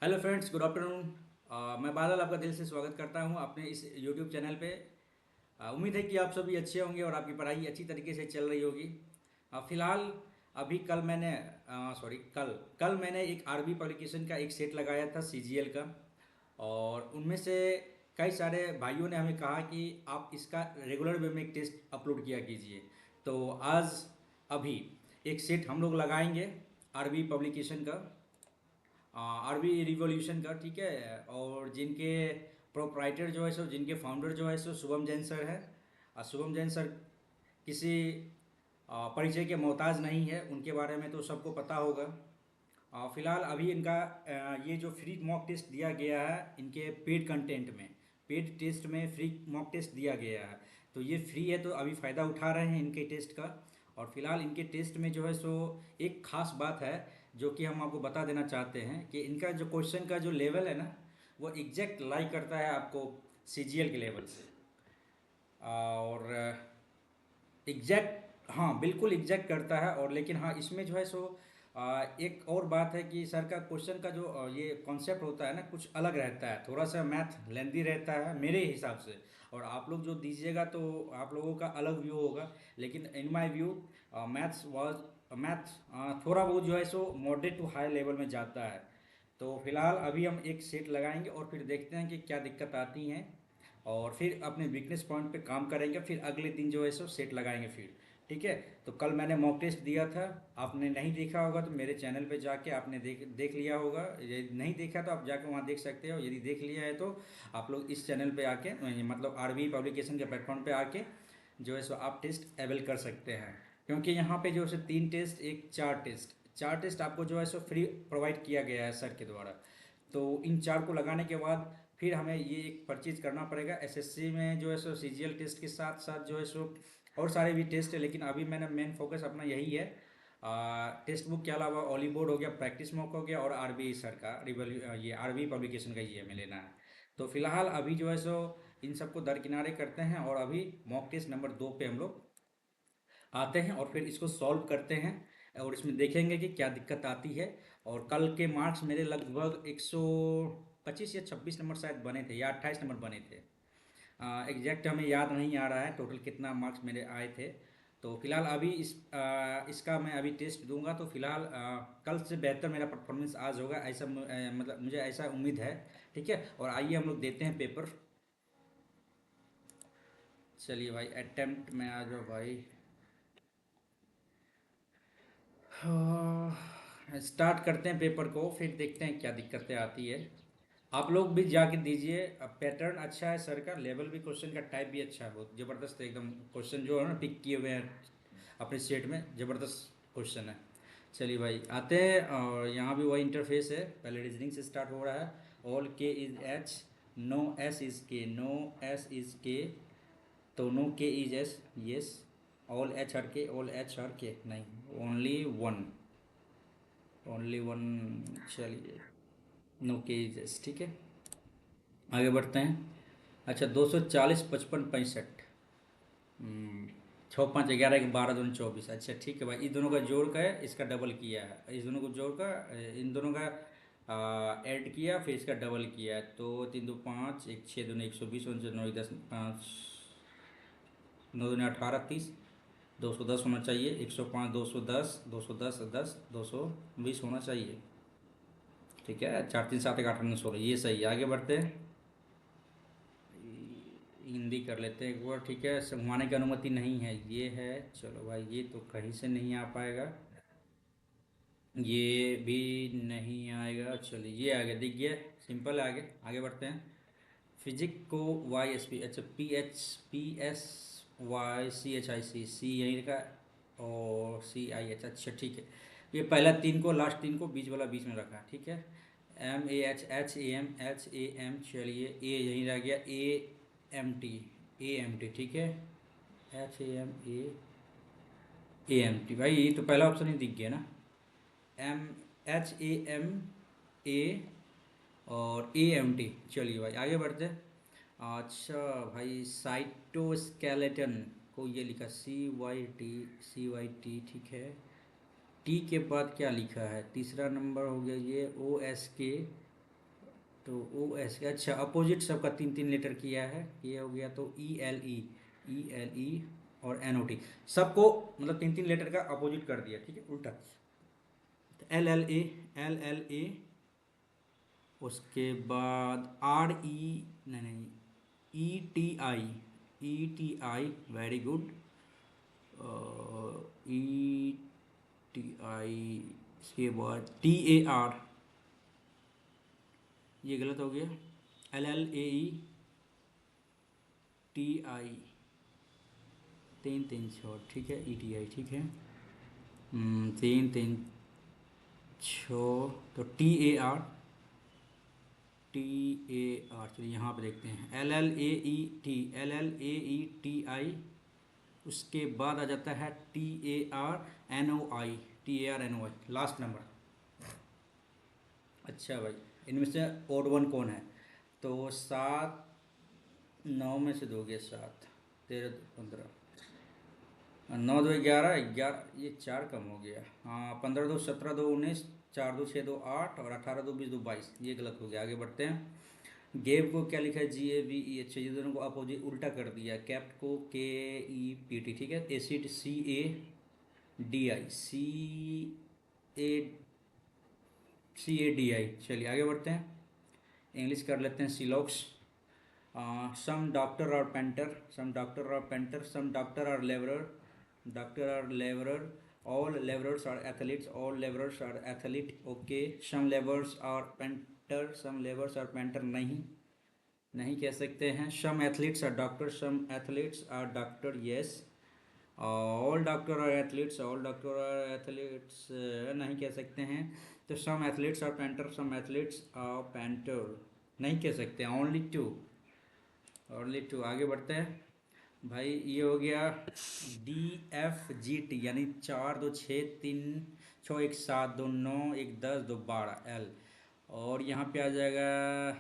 Hello friends, good afternoon. मैं बादल आपका दिल से स्वागत करता हूं अपने इस यूट्यूब चैनल पे। उम्मीद है कि आप सभी अच्छे होंगे और आपकी पढ़ाई अच्छी तरीके से चल रही होगी। फिलहाल अभी कल मैंने सॉरी कल कल मैंने एक आरबी पब्लिकेशन का एक सेट लगाया था सीजीएल का। और उनमें से कई सारे भाइयों ने हमें कहा कि आप इसका रेगुलर वे में एक टेस्ट अपलोड किया कीजिए। तो आज अभी एक सेट हम लोग लगाएंगे आरबी पब्लिकेशन का, आरबी रिवॉल्यूशन का, ठीक है। और जिनके प्रोप्राइटर जो है सो, जिनके फाउंडर जो है सो शुभम जैन सर है। शुभम जैन सर किसी परिचय के मोहताज नहीं है, उनके बारे में तो सबको पता होगा। फिलहाल अभी इनका ये जो फ्री मॉक टेस्ट दिया गया है इनके पेड कंटेंट में, पेड टेस्ट में फ्री मॉक टेस्ट दिया गया है। तो ये फ्री है तो अभी फ़ायदा उठा रहे हैं इनके टेस्ट का। और फिलहाल इनके टेस्ट में जो है सो एक खास बात है जो कि हम आपको बता देना चाहते हैं कि इनका जो क्वेश्चन का जो लेवल है ना, वो एग्जैक्ट लाई करता है आपको सीजीएल के लेवल से। और एग्जैक्ट, हाँ बिल्कुल एग्जैक्ट करता है। और लेकिन हाँ, इसमें जो है सो एक और बात है कि सर का क्वेश्चन का जो ये कॉन्सेप्ट होता है ना, कुछ अलग रहता है, थोड़ा सा मैथ लेंदी रहता है मेरे हिसाब से। और आप लोग जो दीजिएगा तो आप लोगों का अलग व्यू होगा। लेकिन इन माय व्यू मैथ्स थोड़ा बहुत जो है सो मॉडरेट टू हाई लेवल में जाता है। तो फिलहाल अभी हम एक सेट लगाएंगे और फिर देखते हैं कि क्या दिक्कत आती हैं। और फिर अपने वीकनेस पॉइंट पे काम करेंगे, फिर अगले दिन जो है सो सेट लगाएंगे फिर। ठीक है। तो कल मैंने मॉक टेस्ट दिया था, आपने नहीं देखा होगा तो मेरे चैनल पे जाके आपने देख देख लिया होगा। यदि नहीं देखा तो आप जाके वहाँ देख सकते हो, यदि देख लिया है तो आप लोग इस चैनल पे आके मतलब आरबी पब्लिकेशन के प्लेटफॉर्म पे आके जो है सो आप टेस्ट अवेल कर सकते हैं। क्योंकि यहाँ पे जो है सो 3 टेस्ट, एक चार टेस्ट आपको जो है सो फ्री प्रोवाइड किया गया है सर के द्वारा। तो इन चार को लगाने के बाद फिर हमें ये एक परचेज करना पड़ेगा एसएससी में जो है सो सीजीएल टेस्ट के साथ साथ जो है सो और सारे भी टेस्ट है। लेकिन अभी मैंने मेन फोकस अपना यही है। टेक्स्ट बुक के अलावा ऑली बोर्ड हो गया, प्रैक्टिस मॉक हो गया, और आरबी सर का ये आरबी पब्लिकेशन का ये हमें लेना है। तो फिलहाल अभी जो है सो इन सबको दरकिनारे करते हैं और अभी मॉक टेस्ट नंबर 2 पे हम लोग आते हैं और फिर इसको सॉल्व करते हैं। और इसमें देखेंगे कि क्या दिक्कत आती है। और कल के मार्क्स मेरे लगभग 125 या 26 नंबर शायद बने थे, या 28 नंबर बने थे। एग्जैक्ट हमें याद नहीं आ रहा है टोटल कितना मार्क्स मेरे आए थे। तो फिलहाल अभी इसका मैं अभी टेस्ट दूंगा। तो फिलहाल कल से बेहतर मेरा परफॉर्मेंस आज होगा, ऐसा मतलब मुझे ऐसा उम्मीद है। ठीक है। और आइए हम लोग देते हैं पेपर। चलिए भाई, अटेम्प्ट में आ जाओ भाई। स्टार्ट करते हैं पेपर को, फिर देखते हैं क्या दिक्कतें आती है। आप लोग भी जाके दीजिए। अब पैटर्न अच्छा है सर का, लेवल भी, क्वेश्चन का टाइप भी अच्छा है, बहुत ज़बरदस्त है एकदम। क्वेश्चन जो है ना पिक किए हुए हैं अपने सेट में, ज़बरदस्त क्वेश्चन है। चलिए भाई आते हैं। और यहाँ भी वही इंटरफेस है, पहले रीजनिंग से स्टार्ट हो रहा है। All K is H, no S is K, no S is K. तो no K is S, yes. All H हर के, ऑल एच हर के नहीं, ओनली वन, ओनली वन। चलिए, नो के इज एस, ठीक है। आगे बढ़ते हैं। अच्छा, 240, 55, 65। छः पाँच 11 के 12 दूनी 24। अच्छा ठीक है भाई, इन दोनों का जोड़ का है, इसका डबल किया है, इस दोनों को जोड़ का इन दोनों का ऐड किया, फिर इसका डबल किया है। तो 3 2 5, एक 6 दूनी 120, 9 10 5, 9 दूनी 18, 30। 210 होना चाहिए, 105, 210, 210, 10, 220 होना चाहिए। ठीक है, 4 3 7 1 8 9 16, ये सही है। आगे बढ़ते हैं। हिंदी कर लेते हैं एक बार, ठीक है। घुमाने की अनुमति नहीं है, ये है। चलो भाई, ये तो कहीं से नहीं आ पाएगा, ये भी नहीं आएगा। चलिए, ये आ गया, दिख गया, सिंपल है। आगे आगे बढ़ते हैं। फिजिक को वाई एस पी, अच्छा PH PS YCHIC, सी यहीं का, और CIH, अच्छा ठीक है। ये पहला तीन को, लास्ट तीन को, बीच वाला बीच में रखा, ठीक है। MAH HAM HAM, चलिए ए यहीं रह गया, AMT ठीक है। HAMAAMT, भाई ये तो पहला ऑप्शन ही दिख गया ना। MHAMA और AMT। चलिए भाई आगे बढ़ते हैं। अच्छा भाई, साइटोस्केलेटन को ये लिखा CYT, ठीक है। टी के बाद क्या लिखा है, तीसरा नंबर हो गया ये OSK, तो ओ एस के, अच्छा अपोजिट सबका तीन तीन लेटर किया है, ये हो गया। तो ई एल ई और एन ओ टी, सबको मतलब तीन तीन लेटर का अपोजिट कर दिया, ठीक है, उल्टा। एल एल ए उसके बाद आर ई, नहीं, ई टी आई, वेरी गुड। ई टी आई, इसके बाद टी ए आर, ये गलत हो गया। L L A E T आई, तीन तीन छः, ठीक है, ई टी आई, ठीक है। तीन तीन छः, तो टी ए आर, चलिए यहाँ पे देखते हैं। L L A E T I, उसके बाद आ जाता है T A R N O I, last number. अच्छा भाई, इनमें से ओड वन कौन है? तो सात, नौ में से दो गया सात, तेरह दो पंद्रह, नौ दो ग्यारह, ग्यारह ये चार कम हो गया, हाँ, पंद्रह दो सत्रह, दो उन्नीस, चार दो छः, दो आठ, और अठारह दो बीस, दो बाईस, ये गलत हो गया। आगे बढ़ते हैं। गेव को क्या लिखा है? GAVE, अच्छा, ये दोनों को अपोजिट उल्टा कर दिया। कैप्ट को KEPT, ठीक है। एसिड CADI, चलिए आगे बढ़ते हैं। इंग्लिश कर लेते हैं, सिलॉक्स। Some doctor or painter, some doctor or painter, some doctor or laborer, all laborers are athletes, all laborers are athlete, okay. Some laborers are painter, some laborers are painter, नहीं, नहीं कह सकते हैं। Some athletes are doctor, some athletes are doctor, yes. All doctor are athletes, all doctor are athletes, नहीं कह सकते हैं। तो some athletes are painter, some athletes are painter, नहीं कह सकते हैं। only two, आगे बढ़ते हैं भाई। ये हो गया DFGT, यानी चार दो छः, तीन छः, एक सात, दो नौ, एक दस, दो बारह, L। और यहाँ पे आ जाएगा,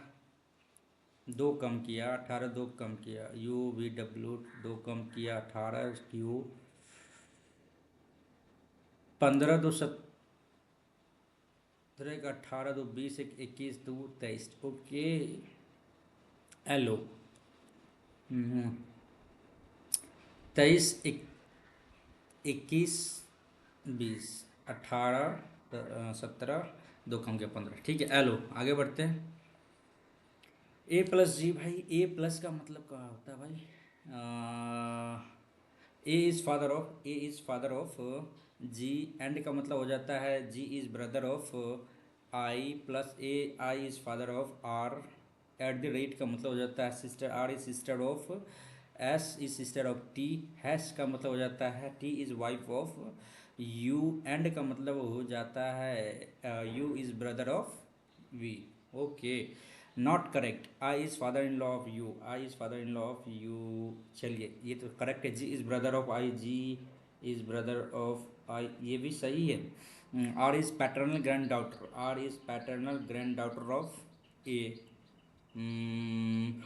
दो कम किया, 18, दो कम किया, UVW, दो कम किया, 18, Q, 15 दो 17, एक 18, दो 20, एक 21, दो 23, ओके। LO, 23, 21, 20, 18, 17, दो कम के 15, ठीक है। LO, आगे बढ़ते हैं। A+G, भाई A+ का मतलब क्या होता है भाई? A is father of G, and का मतलब हो जाता है G is brother of I, plus AI is father of R, at the rate का मतलब हो जाता है sister, R is sister of S, is sister of T, hash का मतलब हो जाता है T is wife of U, and का मतलब हो जाता है U is brother of V, okay. Not correct, I is father in law of you, I is father in law of you, चलिए ये तो करेक्ट है। G is brother of I, G is brother of I, ये भी सही है। R is paternal granddaughter, R is paternal granddaughter of A,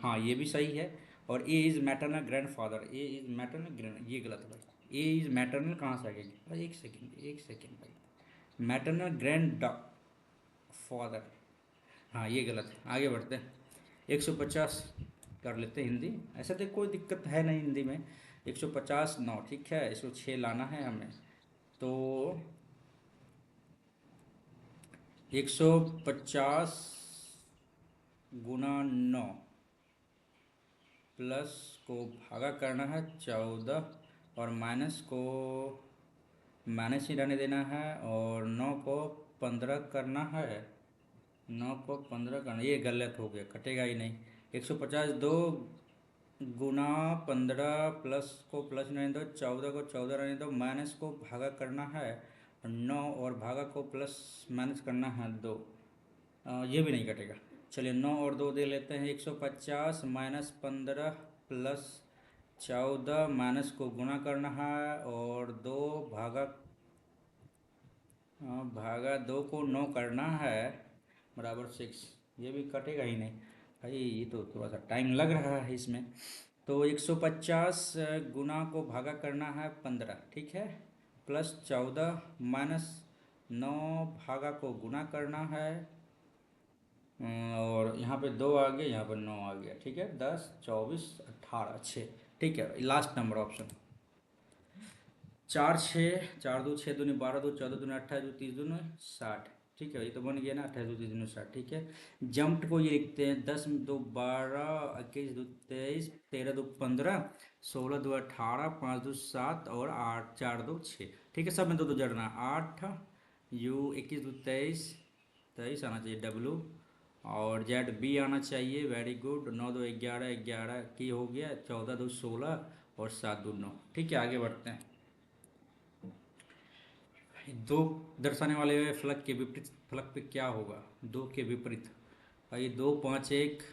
हाँ ये भी सही है। और A is maternal grandfather, A is maternal grand, ये गलत है भाई। ए इज़ मैटरनल कहाँ से आ गया भाई? एक सेकेंड भाई, मैटरनल ग्रैंड फादर, हाँ ये गलत है। आगे बढ़ते हैं। 150 कर लेते हैं हिंदी, ऐसा तो कोई दिक्कत है नहीं हिंदी में। 150 9, ठीक है, इसको 6 लाना है हमें। तो 150 गुना 9, प्लस को भागा करना है 14, और माइनस ही रहने देना है, और 9 को 15 करना है, 9 को 15 करना, ये गलत हो गया, कटेगा ही नहीं। 150 दो गुना 15, प्लस को प्लस रहने दो, 14 को 14 रहने दो, माइनस को भागा करना है 9, और भागा को प्लस माइनस करना है 2, ये भी नहीं कटेगा। चलिए 9 और 2 दे लेते हैं। 150 माइनस 15 प्लस 14, माइनस को गुना करना है, और 2 भागा, भागा 2 को 9 करना है, बराबर 6, ये भी कटेगा ही नहीं भाई, ये तो थोड़ा सा टाइम लग रहा है इसमें। तो 150 गुना को भागा करना है 15, ठीक है, प्लस 14, माइनस 9 भागा को गुना करना है और यहाँ पे 2 आ गया, यहाँ पर 9 आ गया। ठीक है, 10, 24, 18, 6। ठीक है, लास्ट नंबर ऑप्शन। 4, 6, 4 2 6 दूनी 12, 2 14 दूनी 28, 2 30 दूनी 60। ठीक है, ये तो बन गया ना, 28 2 30 दूनी 60। ठीक है, जम्प्ड को ये लिखते हैं 10 2 12, 21 2 23, 13 2 15, 16 2 18, 5 2 7 और 8 4 2 6। ठीक है, सब में 2 2 जड़ना। 8 यू, 21 2 23, 23 आना चाहिए डब्लू, और जेड बी आना चाहिए। Very good. 9 2 11, 11 की हो गया। 14 2 16 और 7 2 9। ठीक है, आगे बढ़ते हैं। दो दर्शाने वाले फलक के विपरीत फलक पे क्या होगा? दो के विपरीत भाई, 2 5 1,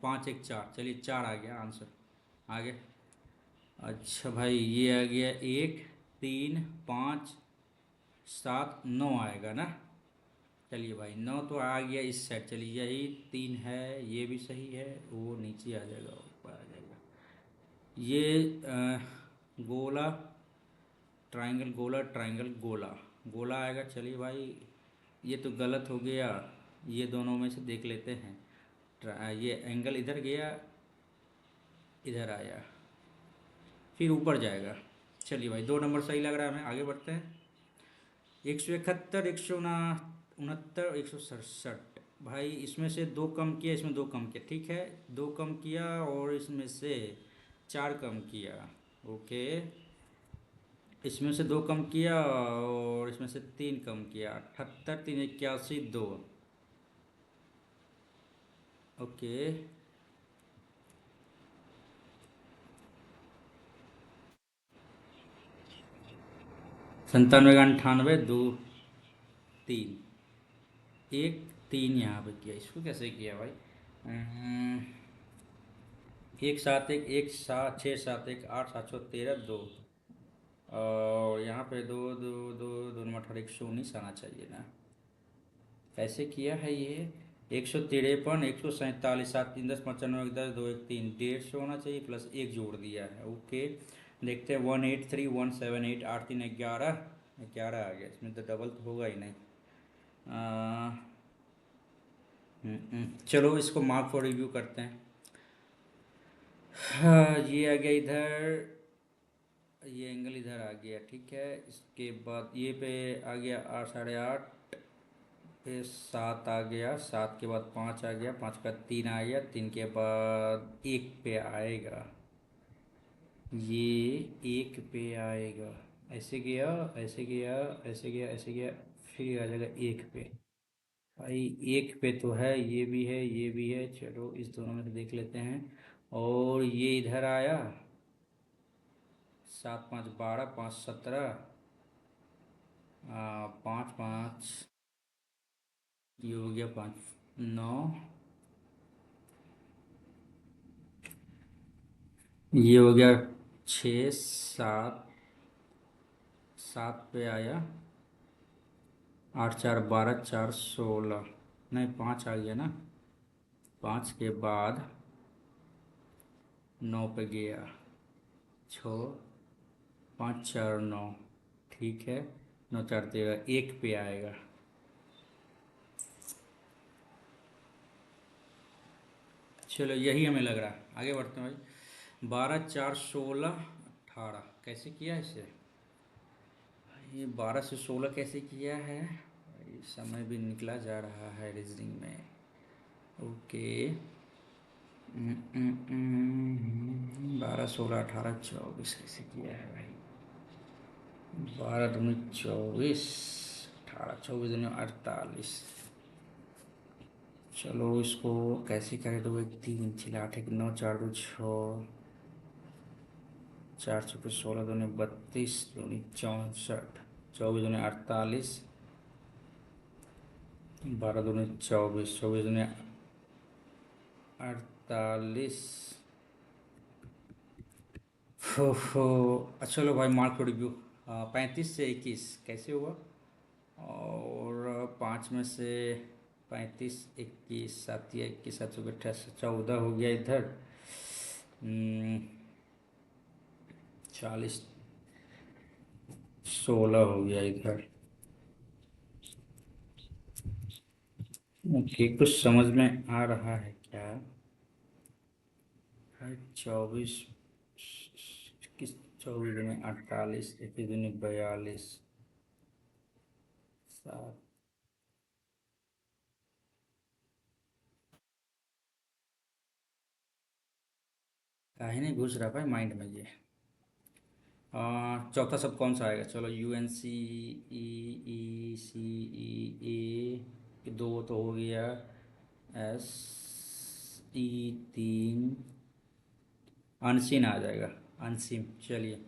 5 1 4। चलिए, 4 आ गया आंसर। आगे। अच्छा भाई, ये आ गया 1 3 5 7 9 आएगा ना। चलिए भाई, 9 तो आ गया इस साइड। चलिए, यही 3 है, ये भी सही है। वो नीचे आ जाएगा, ऊपर आ जाएगा। ये गोला, ट्रायंगल गोला, ट्रायंगल गोला, गोला आएगा। चलिए भाई, ये तो गलत हो गया। ये दोनों में से देख लेते हैं। ये एंगल इधर गया, इधर आया, फिर ऊपर जाएगा। चलिए भाई, 2 नंबर सही लग रहा है हमें। आगे बढ़ते हैं। 171, 169, 167। भाई, इसमें से 2 कम किया, इसमें 2 कम किया। ठीक है, 2 कम किया और इसमें से 4 कम किया। ओके, इसमें से 2 कम किया और इसमें से 3 कम किया। 78 3 81 2। ओके, 97 का 98, 2 3, 1 3 यहाँ पे किया। इसको कैसे किया भाई? 1 7 1 1 7 6 7 1 8 7 6 13 2, और यहाँ पे 2 2 2 2 नंबर 18, 119 आना चाहिए ना। कैसे किया है ये? 153, 147, 7 3 10, 95, 10 2 1 3, 150 होना चाहिए, प्लस 1 जोड़ दिया है। ओके, देखते हैं। 183 178, 8 3 11, 11 आ गया। इसमें तो डबल तो होगा ही नहीं। आ, चलो, इसको मार्क फॉर रिव्यू करते हैं। हाँ, ये आ गया इधर, ये एंगल इधर आ गया। ठीक है, इसके बाद ये पे आ गया 8 8.5 पे 7 आ गया। 7 के बाद 5 आ गया। 5 का 3 आ गया। 3 के बाद 1 पे आएगा। ये 1 पे आएगा। ऐसे गया, ऐसे गया, ऐसे गया, ऐसे गया, फिर आ जाएगा 1 पे। भाई, 1 पे तो है, ये भी है, ये भी है। चलो, इस दोनों में से देख लेते हैं। और ये इधर आया। 7 5 12, 5 17, 5 5, ये हो गया 5 9, ये हो गया 6 7, 7 पे आया। 8 4 12, 4 16, नहीं 5 आ गया ना। 5 के बाद 9 पे गया। 6 5 4 9। ठीक है, 9 4 13, 1 पे आएगा। चलो, यही हमें लग रहा है। आगे बढ़ते हैं भाई। 12 4 16 18, कैसे किया इसे? ये 12 से 16 कैसे किया है? ये समय भी निकला जा रहा है रीजनिंग में। ओके। 12 16 18 24 कैसे किया है भाई? 12 दूनी 24, 18 24 दूनी 48। चलो, इसको कैसे करें? 2 1 3 6 8 1 9 4 2 6, 4 छः 16 दूनी 32 दूनी 64, 24 दूनी 48, 12 दूनी 24, 24 दूनी 48। हो। अच्छा, चलो भाई, मार्क रिव्यू। 35 से 21 कैसे हुआ? और 5 में से 35 21, 7 या 21 7 सौ 14 हो गया इधर। 40 16 हो गया इधर। ओके, कुछ समझ में आ रहा है क्या? 24, किस 24 दूनी 48, 21 दूनी 42, 7। काहे नहीं घुस रहा भाई माइंड में ये। चौथा सब कौन सा आएगा? चलो, यू एन सी, ई, ई सी, ई ए, दो तो हो गया। एस, ई, तीन, अनसीन आ जाएगा। अनसीन, चलिए।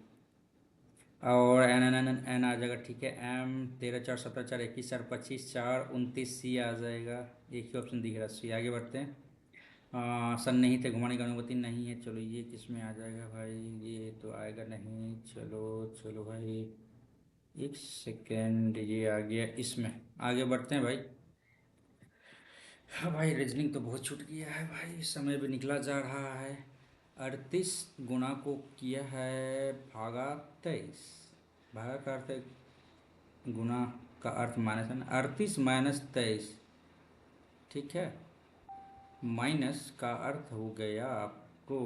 और एन एन एन एन आ जाएगा, ठीक है। एम, 13 4 17 4 21 4 29, सी आ जाएगा। एक ही ऑप्शन दिख रहा है, सी। आगे बढ़ते हैं। सन नहीं थे, घुमाने का अनुमति नहीं है। चलो, ये किस में आ जाएगा भाई? ये तो आएगा नहीं। चलो चलो भाई, एक सेकेंड, ये आ गया इसमें। आगे बढ़ते हैं भाई। हाँ भाई, रीजनिंग तो बहुत छूट गया है भाई, समय भी निकला जा रहा है। 38 गुना को किया है भागा 23। भागा का अर्थ है गुना, का अर्थ माइनस है ना। 38 - 23, ठीक है। माइनस का अर्थ हो गया आपको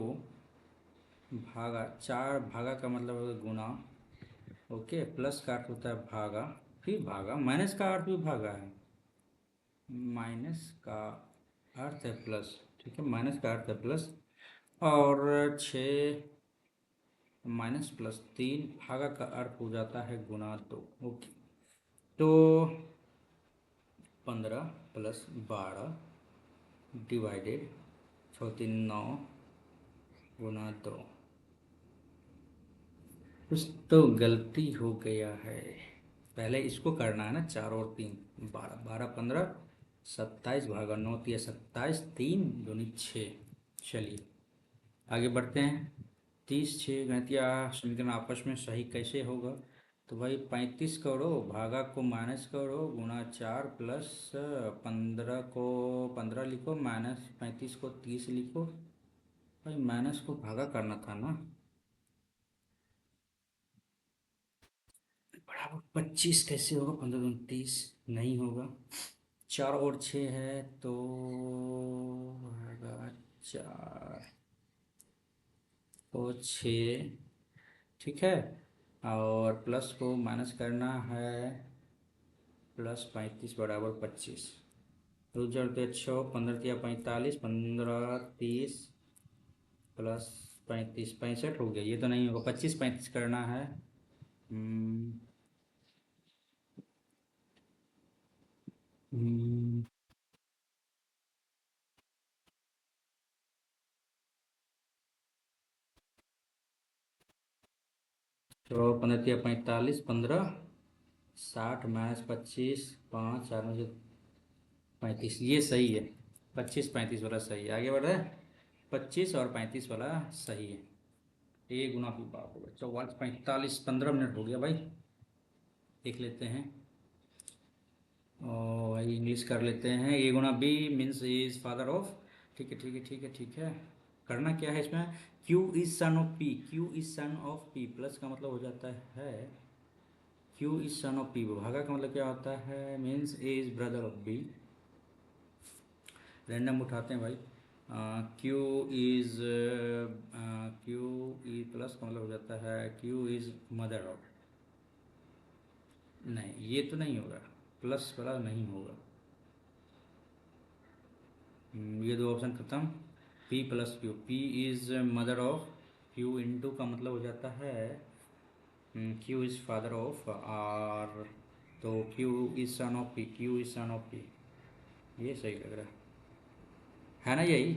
भागा। चार, भागा का मतलब होगा गुना। ओके, प्लस का अर्थ होता है भागा, फिर भागा। माइनस का अर्थ भी भागा है। माइनस का अर्थ है प्लस, ठीक है। माइनस का अर्थ है प्लस। और 6 माइनस प्लस 3, भागा का अर्थ हो जाता है गुना 2। ओके, तो 15 + 12 डिवाइडेड 6 3 9 गुना 2। कुछ तो गलती हो गया है। पहले इसको करना है ना, 4 और 3, 12, 12 15, 27 भागा 9, 27, 3 दूनी 6। चलिए आगे बढ़ते हैं। 30 6 गणितीय समीकरण आपस में सही कैसे होगा? तो भाई 35 करो, भागा को माइनस करो, गुना 4, प्लस 15 को 15 लिखो, माइनस 35 को 30 लिखो। भाई माइनस को भागा करना था ना। बराबर 25 कैसे होगा? 15 दूनी 30, नहीं होगा। 4 और 6 है तो होगा 4 और 6, ठीक है। और प्लस को माइनस करना है, +35 = 25। रुक जाते 6 15 × 3 = 45, 15 30 प्लस 35 65 हो गया। ये तो नहीं होगा, 25 35 करना है। हम्म, हम्म, तो 15 × 3 = 45, 15 60 - 25, 5 4 में से 35, ये सही है। 25 35 वाला सही है। आगे बढ़ रहे हैं। 25 और 35 वाला सही है। ए गुना पी, बाप होगा 44 45, 15 मिनट हो गया भाई। देख लेते हैं। और भाई इंग्लिश कर लेते हैं। ए गुना B means is father of. ठीक है ठीक है ठीक है ठीक है। करना क्या है इसमें? Q is son of P, Q is son of P, plus का मतलब हो जाता है Q is son of P. भागा का मतलब क्या होता है? Means A is brother of B. Random उठाते हैं भाई। Q is, Q E, plus का मतलब हो जाता है क्यू इज मदर ऑफ। नहीं, ये तो नहीं होगा, प्लस वाला नहीं होगा। ये दो ऑप्शन खत्म। P plus Q, P is mother of Q, into का मतलब हो जाता है Q is father of R. तो Q is son of P, Q is son of P, ये सही लग रहा है ना यही।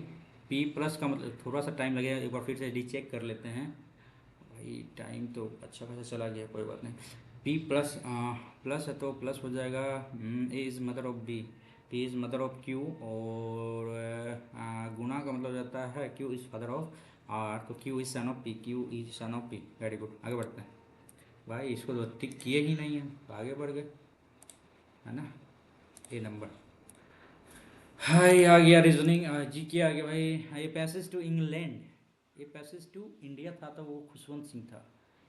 पी प्लस का मतलब, थोड़ा सा टाइम लगेगा, एक बार फिर से रीचेक कर लेते हैं। भाई टाइम तो अच्छा खासा चला गया, कोई बात नहीं। पी प्लस, प्लस है तो प्लस हो जाएगा। A is mother of B, P is mother of Q, और गुना का मतलब हो जाता है Q is father of R, तो Q is son of P, Q is son of P. Very good, आगे बढ़ते हैं। भाई इसको तो टिक किए ही नहीं है, तो आगे बढ़ गए, है ना। ए नंबर। हाय आ गया रीजनिंग, जी के आ गया भाई। ये पैसेज टू इंग्लैंड, ये पैसेज टू इंडिया था तो वो खुशवंत सिंह था।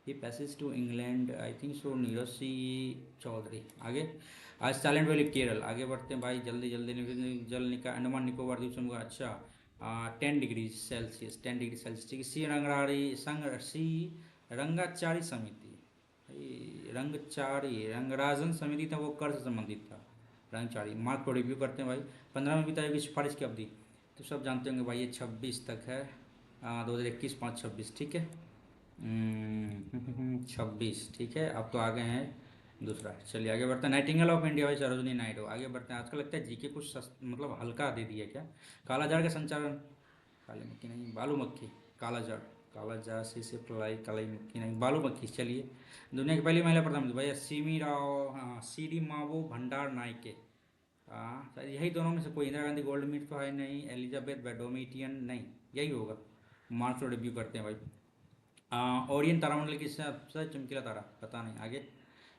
ये passage to England I think so Nirad C Chaudhuri. आगे, आज साइलेंट वैली केरल। आगे बढ़ते हैं भाई, जल्दी जल्दी जल निका अंडमान निकोबार द्वीप समूह। अच्छा, 10 डिग्री सेल्सियस, 10 डिग्री सेल्सियस, ठीक है। सी रंगाचारी समिति, भाई रंगचारी रंगराजन समिति था, वो कर से संबंधित था। रंगचारी मार्क को रिव्यू करते हैं भाई। 15 में बीता है सिफारिश की अवधि, तो सब जानते होंगे भाई, ये 26 तक है। 2021 5 26, ठीक है। 26, ठीक है। अब तो आ गए हैं दूसरा। चलिए आगे बढ़ते हैं। नाइटिंगेल ऑफ इंडिया भाई सरोजनी नायडू। आगे बढ़ते हैं। आजकल लगता है जीके कुछ मतलब हल्का दे दिया क्या। कालाजार का संचालन, काली मक्खी नहीं, बालू मक्खी। कालाजार, कालाजार से प्लाई, काली मक्खी नहीं, बालू मक्खी। चलिए, दुनिया की पहली महिला प्रधानमंत्री भैया सीमी राव, हाँ सीडी मावो भंडार नायके। हाँ शायद यही दोनों में से कोई। इंदिरा गांधी गोल्ड मीट तो है नहीं, एलिजाबेथ बेडोमिटियन नहीं, यही होगा। मार्क्स और रिव्यू करते हैं भाई। ओरियन तारामंडल की सबसे चमकीला तारा, पता नहीं। आगे,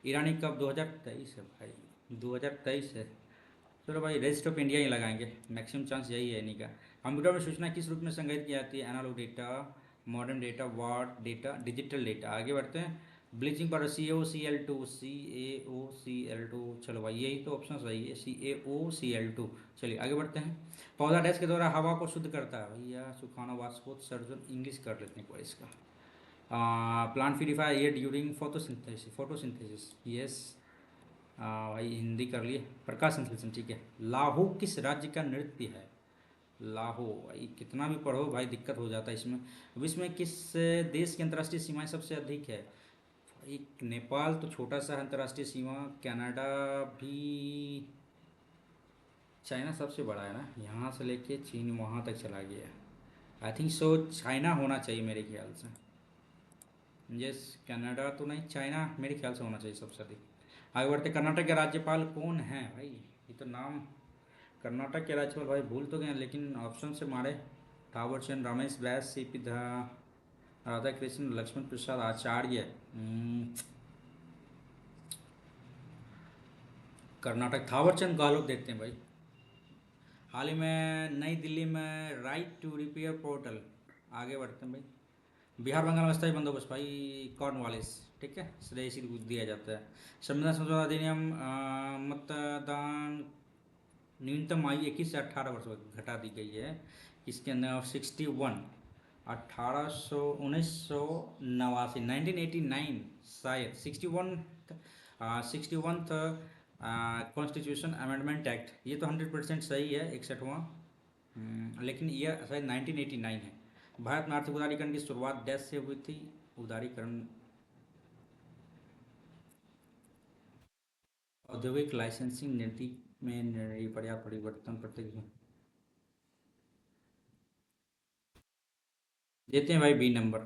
ईरानी कप 2023 है भाई, 2023 है। चलो भाई, रेस्ट ऑफ इंडिया ही लगाएंगे, मैक्सिमम चांस यही है इन्हीं का। कंप्यूटर में सूचना किस रूप में संग्रहित की जाती है। Analog data, modern data, ward data, digital data. आगे बढ़ते हैं। Bleaching powder CaO Cl2, CaO Cl2। चलो भाई, यही तो ऑप्शन सही है, CaO Cl2। चलिए आगे बढ़ते हैं। पौधा डैश के द्वारा हवा को शुद्ध करता है भैया, सुखाना, वाष्पोत्सर्जन। इंग्लिश कर लेते हैं कोई इसका। Plant purifier air during photosynthesis, photosynthesis yes. भाई हिंदी कर लिए। प्रकाश संश्लेषण, ठीक है। लाहो किस राज्य का नृत्य है। लाहो, भाई कितना भी पढ़ो भाई दिक्कत हो जाता है इसमें। विश्व में किस देश की अंतर्राष्ट्रीय सीमाएं सबसे अधिक है। एक नेपाल तो छोटा सा है अंतर्राष्ट्रीय सीमा। कनाडा भी। चाइना सबसे बड़ा है ना, यहाँ से लेके चीन वहाँ तक चला गया। आई थिंक सो चाइना होना चाहिए मेरे ख्याल से। यस, कनाडा तो नहीं, चाइना मेरे ख्याल से होना चाहिए सबसे अधिक। आगे बढ़ते। कर्नाटक के राज्यपाल कौन है भाई, ये तो नाम। कर्नाटक के राज्यपाल भाई भूल तो गए, लेकिन ऑप्शन से मारे। थावर चंद, रमेश बैस, राधा कृष्ण, लक्ष्मण प्रसाद आचार्य। कर्नाटक थावर चंद गहलोत देखते हैं भाई। हाल ही में नई दिल्ली में राइट टू रिपेयर पोर्टल। आगे बढ़ते हैं भाई। बिहार बंगाल में अस्थायी बंदोबस्त भाई, कॉर्नवालिस, ठीक है। स्वदेशी दिया जाता है। संविधान संशोधन अधिनियम, मतदान न्यूनतम आयु 21 से 18 वर्ष घटा दी गई है। इसके अंदर 61, 1889, 1989 शायद 61 कॉन्स्टिट्यूशन अमेंडमेंट एक्ट, ये तो 100% सही है, 61वां। लेकिन ये शायद 1989 है। भारत में आर्थिक उदारीकरण की शुरुआत डैश से हुई थी। उदारीकरण, औद्योगिक लाइसेंसिंग नीति में पर्याप्त परिवर्तन प्रत्येक देते हैं भाई। B number.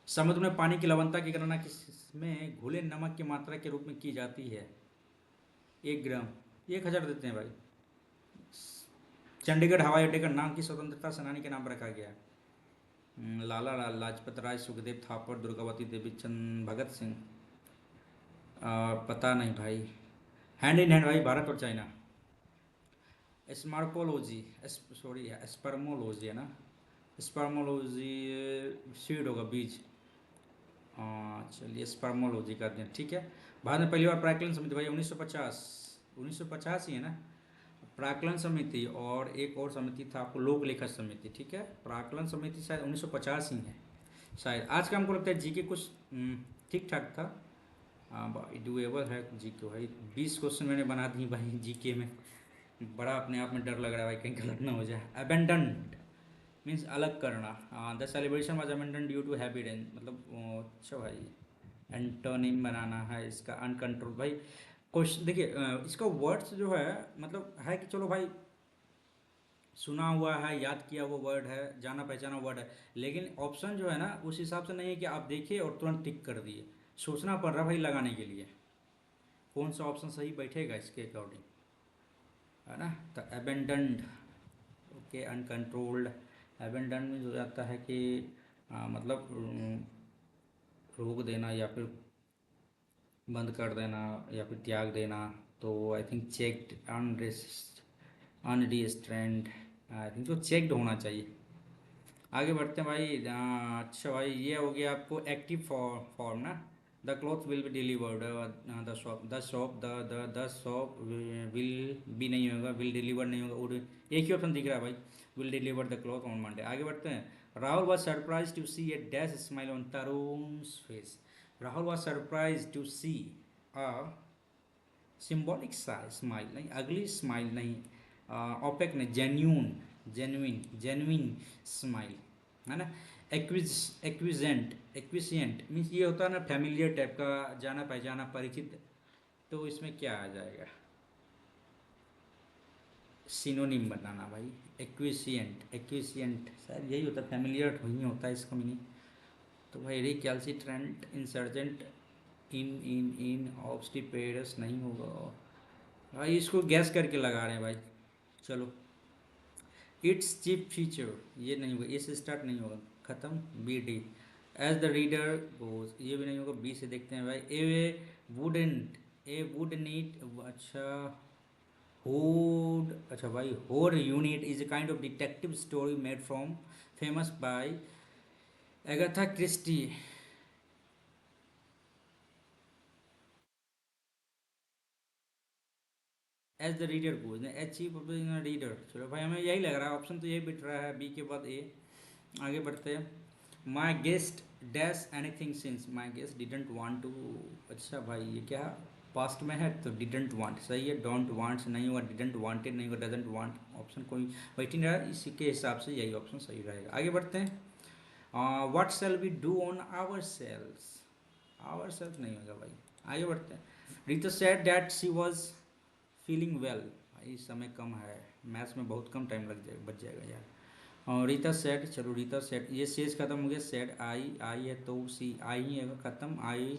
समुद्र में पानी की लवणता की गणना किसमें घुले नमक की मात्रा के रूप में की जाती है। 1 ग्राम। 1000 देते हैं भाई। चंडीगढ़ हवाई अड्डे का नाम किस स्वतंत्रता सेनानी के नाम पर रखा गया है। लाला लाजपत राय, सुखदेव थापर, दुर्गावती देवी, चंद भगत सिंह। पता नहीं भाई। हैंड इन हैंड भाई, भारत और चाइना। स्मार्कोलॉजी, सॉरी स्पर्मोलॉजी है ना। स्पर्मोलॉजी सीड होगा, बीज। चलिए स्पर्मोलॉजी कर दें, ठीक है। भारत में पहली बार प्राक्कलन समिति भाई 1950, 1950 ही है ना। प्राक्कलन समिति, और एक और समिति था आपको लोक लेखा समिति, ठीक है। प्राक्कलन समिति शायद 1950 ही है शायद। आज का हमको लगता है जीके कुछ ठीक ठाक था। हाँ भाई, डूएबल है जीके भाई। 20 क्वेश्चन मैंने बना दी भाई जीके में। बड़ा अपने आप में डर लग रहा है भाई, कहीं गलत ना हो जाए। अबेंडन्ड मीन्स अलग करना। The celebration was abandon due to heavy rain, मतलब अच्छा भाई। एंटोनिम बनाना है इसका, अनकंट्रोल भाई। क्वेश्चन देखिए, इसका वर्ड्स जो है, मतलब है कि चलो भाई सुना हुआ है, याद किया हुआ वर्ड है, जाना पहचाना वर्ड है। लेकिन ऑप्शन जो है ना उस हिसाब से नहीं है कि आप देखिए और तुरंत टिक कर दिए। सोचना पड़ रहा भाई लगाने के लिए, कौन सा ऑप्शन सही बैठेगा इसके अकॉर्डिंग, है ना। तो अबेंडन्ड, ओके। अनकंट्रोल्ड, अबेंडन में हो जाता है कि मतलब रोक देना, या फिर बंद कर देना, या फिर त्याग देना। तो I think checked, unrestrained, I think तो चेक्ड होना चाहिए। आगे बढ़ते हैं भाई। अच्छा भाई, ये हो गया आपको एक्टिव फॉर्म ना। The cloth will be delivered, the shop will be नहीं होगा, विल डिलीवर नहीं होगा, और एक ही ऑप्शन दिख रहा है भाई, will deliver the cloth on Monday. आगे बढ़ते हैं। Rahul was surprise to see a dash smile on Tarun's face. Rahul was surprise to see a symbolic smile, नहीं अगली स्माइल नहीं, ओपेक नहीं, जेन्यून, जेन्युइन स्माइल, है ना। एक्विजेंट, एक्विशियंट मीन्स ये होता है ना फैमिलियर टाइप का, जाना पहचाना परिचित, तो इसमें क्या आ जाएगा, सिनोनिम बनाना भाई। एक्विशियंट, एक्विशियंट शायद यही होता है, फैमिलियर वही होता है इसका मीनिंग। तो भाई रिकैल्सिट्रेंट, इंसर्जेंट, इन ऑब्स्टिपेरस नहीं होगा भाई, इसको गैस करके लगा रहे हैं भाई। चलो, इट्स चीप फीचर, ये नहीं होगा, ए से स्टार्ट नहीं होगा, ख़त्म, B D. As the reader goes, ये भी नहीं होगा, बी से देखते हैं भाई। वुडेंट ए वुड नीड, अच्छा होड, अच्छा भाई, whodunit is a kind of detective story made from famous by Agatha Christie. As the reader goes, as chief of the reader. चलो भाई, हमें यही लग रहा है, ऑप्शन तो यही बिट रहा है, बी के बाद ए। आगे बढ़ते हैं। My guest dash anything since my guest didn't want to, अच्छा भाई ये क्या पास्ट में है, तो डिडेंट वांट सही है, डोंट वांट नहीं होगा, डिडेंट वांटेड नहीं होगा, डजेंट वांट ऑप्शन कोई वैटिंग नहीं रहा, इसी के हिसाब से यही ऑप्शन सही रहेगा। आगे बढ़ते हैं। What shall we do on our sales, our sales नहीं होगा भाई। आगे बढ़ते हैं। Rita said that she was feeling well, भाई समय कम है, मैथ्स में बहुत कम टाइम लग जाएगा, बच जाएगा यार। और रीता सेट, चलो रीता सेट, ये शेष खत्म हो गया, सेट आई, आई है तो सी आई ही है खत्म। I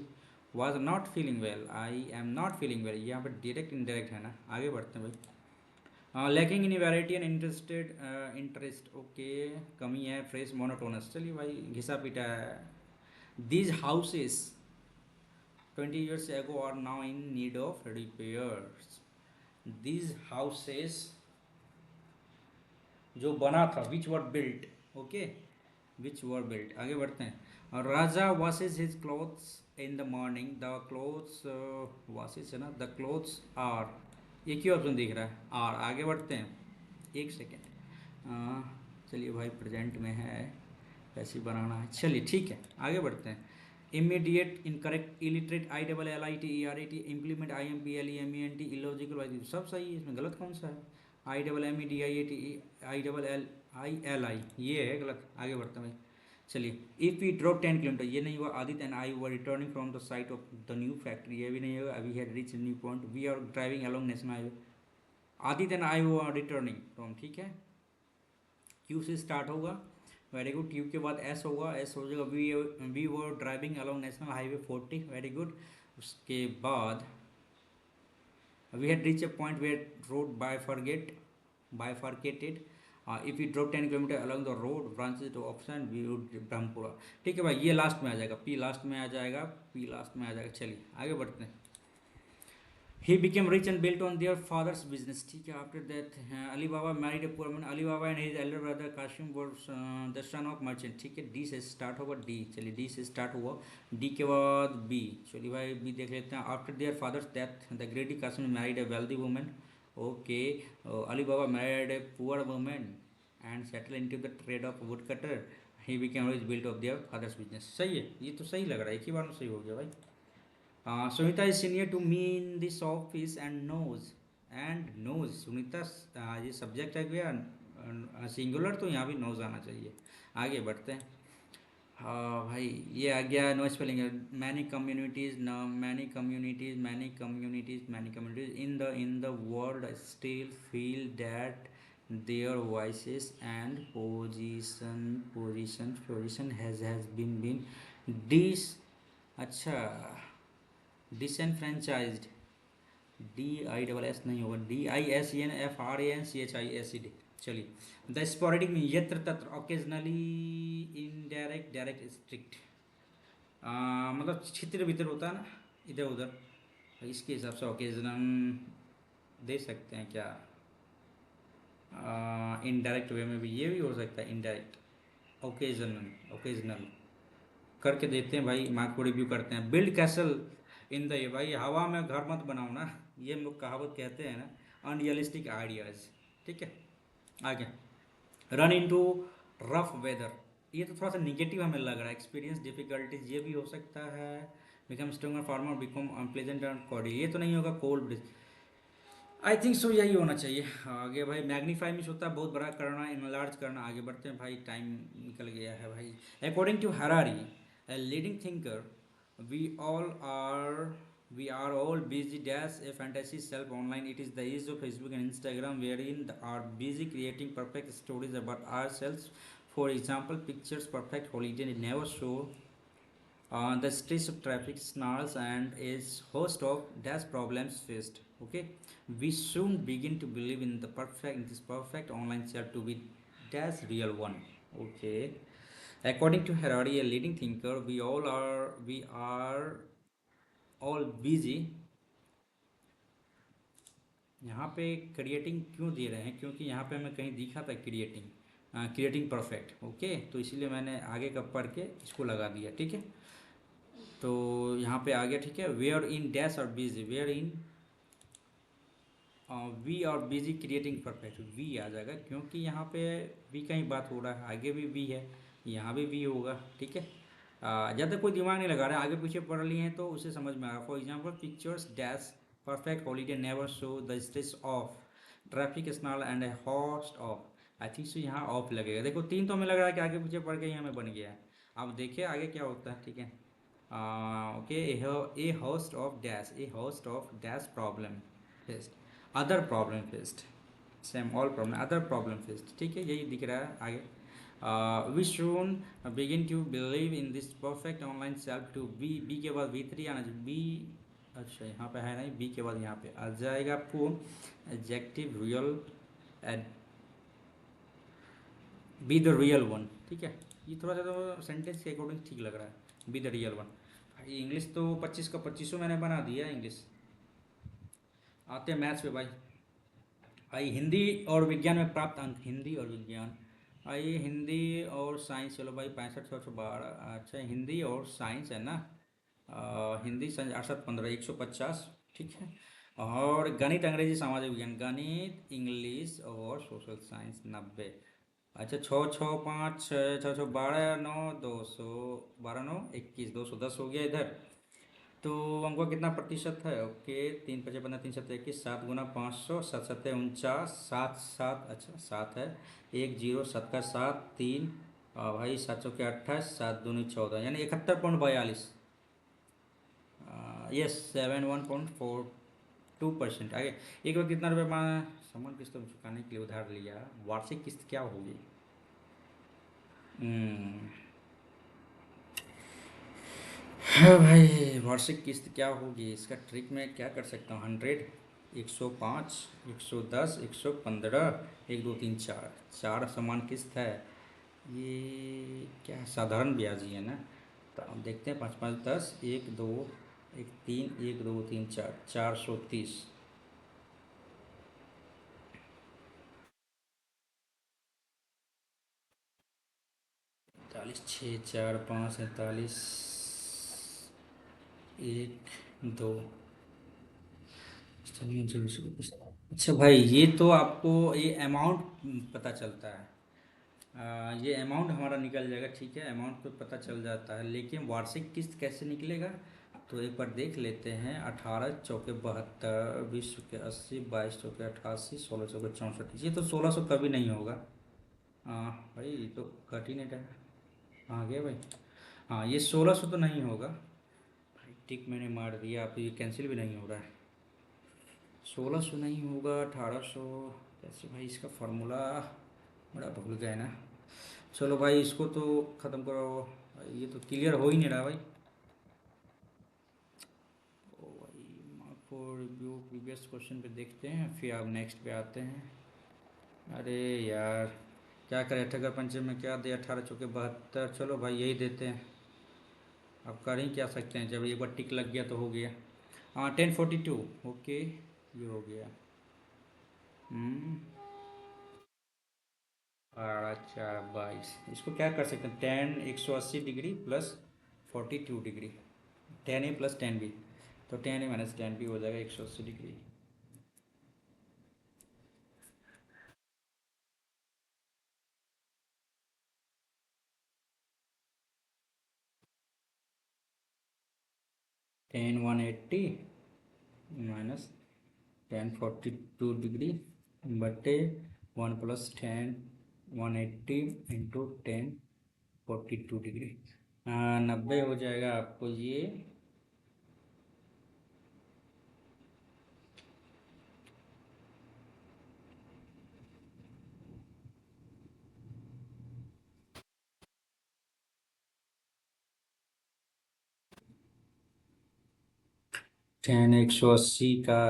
was not feeling well, I am not feeling well, यहाँ पर डायरेक्ट इनडायरेक्ट है ना। आगे बढ़ते हैं भाई। Lacking in variety and interested, interest okay, कमी है, फ्रेश मोनोटोनस, चलिए भाई घिसा पीटा है। These houses 20 years ago are now in need of repairs। These houses जो बना था, which were built, okay, which were built. आगे बढ़ते हैं। और Raja washes his clothes in the morning, the clothes washes है ना, द क्लोथ्स आर, एक ही ऑप्शन दिख रहा है, आर। आगे बढ़ते हैं, एक सेकेंड, चलिए भाई प्रेजेंट में है, कैसे बनाना है, चलिए ठीक है आगे बढ़ते हैं। Immediate, incorrect, illiterate, I double L I T E R A T, implement, I M P L E M E N T, illogical Y, सब सही है, इसमें गलत कौन सा है। I double M E D I A T E, I L I, ये है गलत। आगे बढ़ते हैं भाई। चलिए, इफ़ वी ड्रॉप 10 किलोमीटर, ये नहीं हुआ। Aditya and I were returning from the site of the new factory, ये भी नहीं होगा। अभी had reach new point, we are driving along national highway. Aditya and I were returning from, ठीक है, क्यू से स्टार्ट होगा, वेरी गुड। क्यू के बाद एस होगा, एस हो जाएगा, we were driving along national highway 40, very good. उसके बाद we had reach a point where road bifurcated, if you drop 10 kilometre along the road branches to option we would Brahmapura, ठीक है भाई, ये लास्ट में आ जाएगा, पी लास्ट में आ जाएगा, पी लास्ट में आ जाएगा। चलिए आगे बढ़ते हैं। He became rich and built on their father's business, ठीक है। After that, Ali Baba married a poor man. Ali Baba and his elder brother Qasim were the son of merchant, ठीक है। D से स्टार्ट होगा, D, चलिए D से start हुआ, D के बाद B, चलिए भाई B देख लेते हैं। After their father's death, the greedy Qasim married a wealthy woman, okay। Ali Baba married a poor woman and settled into the trade of woodcutter। He became rich, built of their father's business, सही है, ये तो सही लग रहा है, एक ही बार में सही हो गया भाई। Sunita is senior to me in this office and knows, Sunita, ये सब्जेक्ट है क्या सिंगुलर, तो यहाँ भी नोज आना चाहिए। आगे बढ़ते हैं। हाँ भाई, ये आ गया, नो स्पेलिंग है। Many communities, many communities in the world still feel that their voices and position has been dis, अच्छा, disenfranchised, D I double S नहीं होगा, D I S E N F R A N C H I S E D. चलिए, the sporadic में यत्र तत्र, occasionally, indirect, direct, strict, मतलब छित्र भीतर होता है ना, इधर उधर, इसके हिसाब से ओकेजनल दे सकते हैं क्या, इनडायरेक्ट वे में भी ये भी हो सकता है, इनडायरेक्ट, ओकेजनल, ओकेजनल, करके देखते हैं भाई, मार्क को रिव्यू करते हैं। बिल्ड कैसल इन द, भाई हवा में घर मत बनाओ ना, ये हम लोग कहावत कहते हैं ना, अनरियलिस्टिक आइडियाज। ठीक है, आगे। Run in to rough weather, ये तो थोड़ा सा निगेटिव हमें लग रहा है। एक्सपीरियंस डिफिकल्टीज, ये भी हो सकता है। Become stronger farmer, become unpleasant and Cardi, ये तो नहीं होगा। कोल्ड ब्रिज, आई थिंक सो यही होना चाहिए। आगे भाई, मैग्नीफाई मीन्स होता है बहुत बड़ा करना, इनलार्ज करना। आगे बढ़ते हैं भाई, टाइम निकल गया है भाई। According to Harari, a leading thinker, we all are we are all busy dash a fantasy self online. It is the age of Facebook and Instagram wherein are busy creating perfect stories about ourselves. For example, pictures perfect holiday never show the stress of traffic snarls and is host of dash problems faced. Okay, we soon begin to believe in the perfect, in this perfect online self to be dash real one. Okay, according to Harari, a leading thinker, we are all busy। यहाँ पे creating क्यों दे रहे हैं, क्योंकि यहाँ पे हमें कहीं दिखा था क्रिएटिंग परफेक्ट। ओके, तो इसीलिए मैंने आगे का पढ़ के इसको लगा दिया। ठीक है, तो यहाँ पे आ गया। ठीक है, वेयर इन डैश और बिजी, वेयर इन वी और बिजी क्रिएटिंग परफेक्ट, वी आ जाएगा क्योंकि यहाँ पे वी का ही बात हो रहा है। आगे भी वी है, यहाँ भी वी होगा। ठीक है, ज़्यादा कोई दिमाग नहीं लगा रहा है, आगे पीछे पढ़ लिए हैं तो उसे समझ में आ रहा। For example, pictures dash perfect holiday never show the stress of traffic snarl and a host of. I think so यहाँ ऑफ लगेगा। देखो, तीन तो हमें लग रहा है कि आगे पीछे पढ़ के ही हमें बन गया है। अब देखिए आगे क्या होता है। ठीक है, okay, a host of dash, a host of dash problem faced, other problem faced, same all problem, other problem faced। ठीक है, यही दिख रहा है आगे। we soon begin to believe in this perfect online self to be के बाद V3 आना चाहिए। बी, अच्छा यहाँ पे है नहीं, बी के बाद यहाँ पे आ जाएगा आपको adjective real, add be the real one. ठीक है, ये थोड़ा सा तो सेंटेंस के अकॉर्डिंग ठीक लग रहा है, बी द रियल वन। भाई इंग्लिश तो 25 का 25 मैंने बना दिया इंग्लिश। आते हैं मैथ्स पे भाई। भाई हिंदी और विज्ञान में प्राप्त अंक, हिंदी और विज्ञान। आइए हिंदी और साइंस, चलो भाई 65 612, अच्छा हिंदी और साइंस है ना। हिंदी साइंस 68 15 150। ठीक है, और गणित अंग्रेजी सामाजिक विज्ञान, गणित इंग्लिश और सोशल साइंस 90। अच्छा, 6 6 5 6 6 6 12 9 200, 12 9 21, 210 हो गया इधर। तो हमको कितना प्रतिशत है? ओके, 3 5 15 3 7 21, 7 गुना 500, 7 7 49, 7 7, अच्छा 7 है। 1 0 7 का 7 3, भाई 7 चौके 28, 7 दूनी 14, यानी 71.42। यस, 71.42%। आगे, एक बार कितना रुपये सामान किस्तों में चुकाने के लिए उधार लिया, वार्षिक किस्त क्या होगी? हम्म, हाँ भाई, वार्षिक किस्त क्या होगी? इसका ट्रिक मैं क्या कर सकता हूँ? 100, 105, 110, 115, 1 2 3 4, चार समान किस्त है। ये क्या साधारण ब्याज ही है ना? तो अब देखते हैं, 5 5 10, 1 2 1 3, 1 2 3 4, 430। 41 6 4 5 47, 1 2। अच्छा भाई, ये तो आपको ये अमाउंट पता चलता है। ये अमाउंट हमारा निकल जाएगा। ठीक है, अमाउंट तो पता चल जाता है, लेकिन वार्षिक किस्त कैसे निकलेगा? तो एक बार देख लेते हैं। 18 चौके 72, 20 चौके 80, 22 चौके 88, 16 चौके 64, ये तो 1600 कभी नहीं होगा। हाँ भाई, ये तो कट ही नहीं रहा। आ गया भाई। हाँ, ये 1600 तो नहीं होगा भाई। टिक मैंने मार दिया, आप ये कैंसिल भी नहीं हो रहा है। 1600 नहीं होगा, 1800। कैसे भाई, इसका फार्मूला बड़ा भूल गए ना। चलो भाई, इसको तो ख़त्म करो भाई, ये तो क्लियर हो ही नहीं रहा भाई। ओ भाई, mark for review previous question पे देखते हैं, फिर आप नेक्स्ट पे आते हैं। अरे यार, क्या करें, अठगर पंचम में क्या दे? 18 चौके 72, चलो भाई यही देते हैं। अब कर ही क्या सकते हैं, जब एक बार टिक लग गया तो हो गया। हाँ, 1042। ओके, ये हो गया। हम्म, 12 4 22, इसको क्या कर सकते हैं? 10 180 degree plus 42 degree. 10 a plus 10 b, तो 10 a माइनस 10 b हो जाएगा 180 डिग्री। टेन 180 माइनस 10 42 डिग्री बटे 1 प्लस 10 180 इंटू 10 42 डिग्री। 90 हो जाएगा आपको ये। 180 का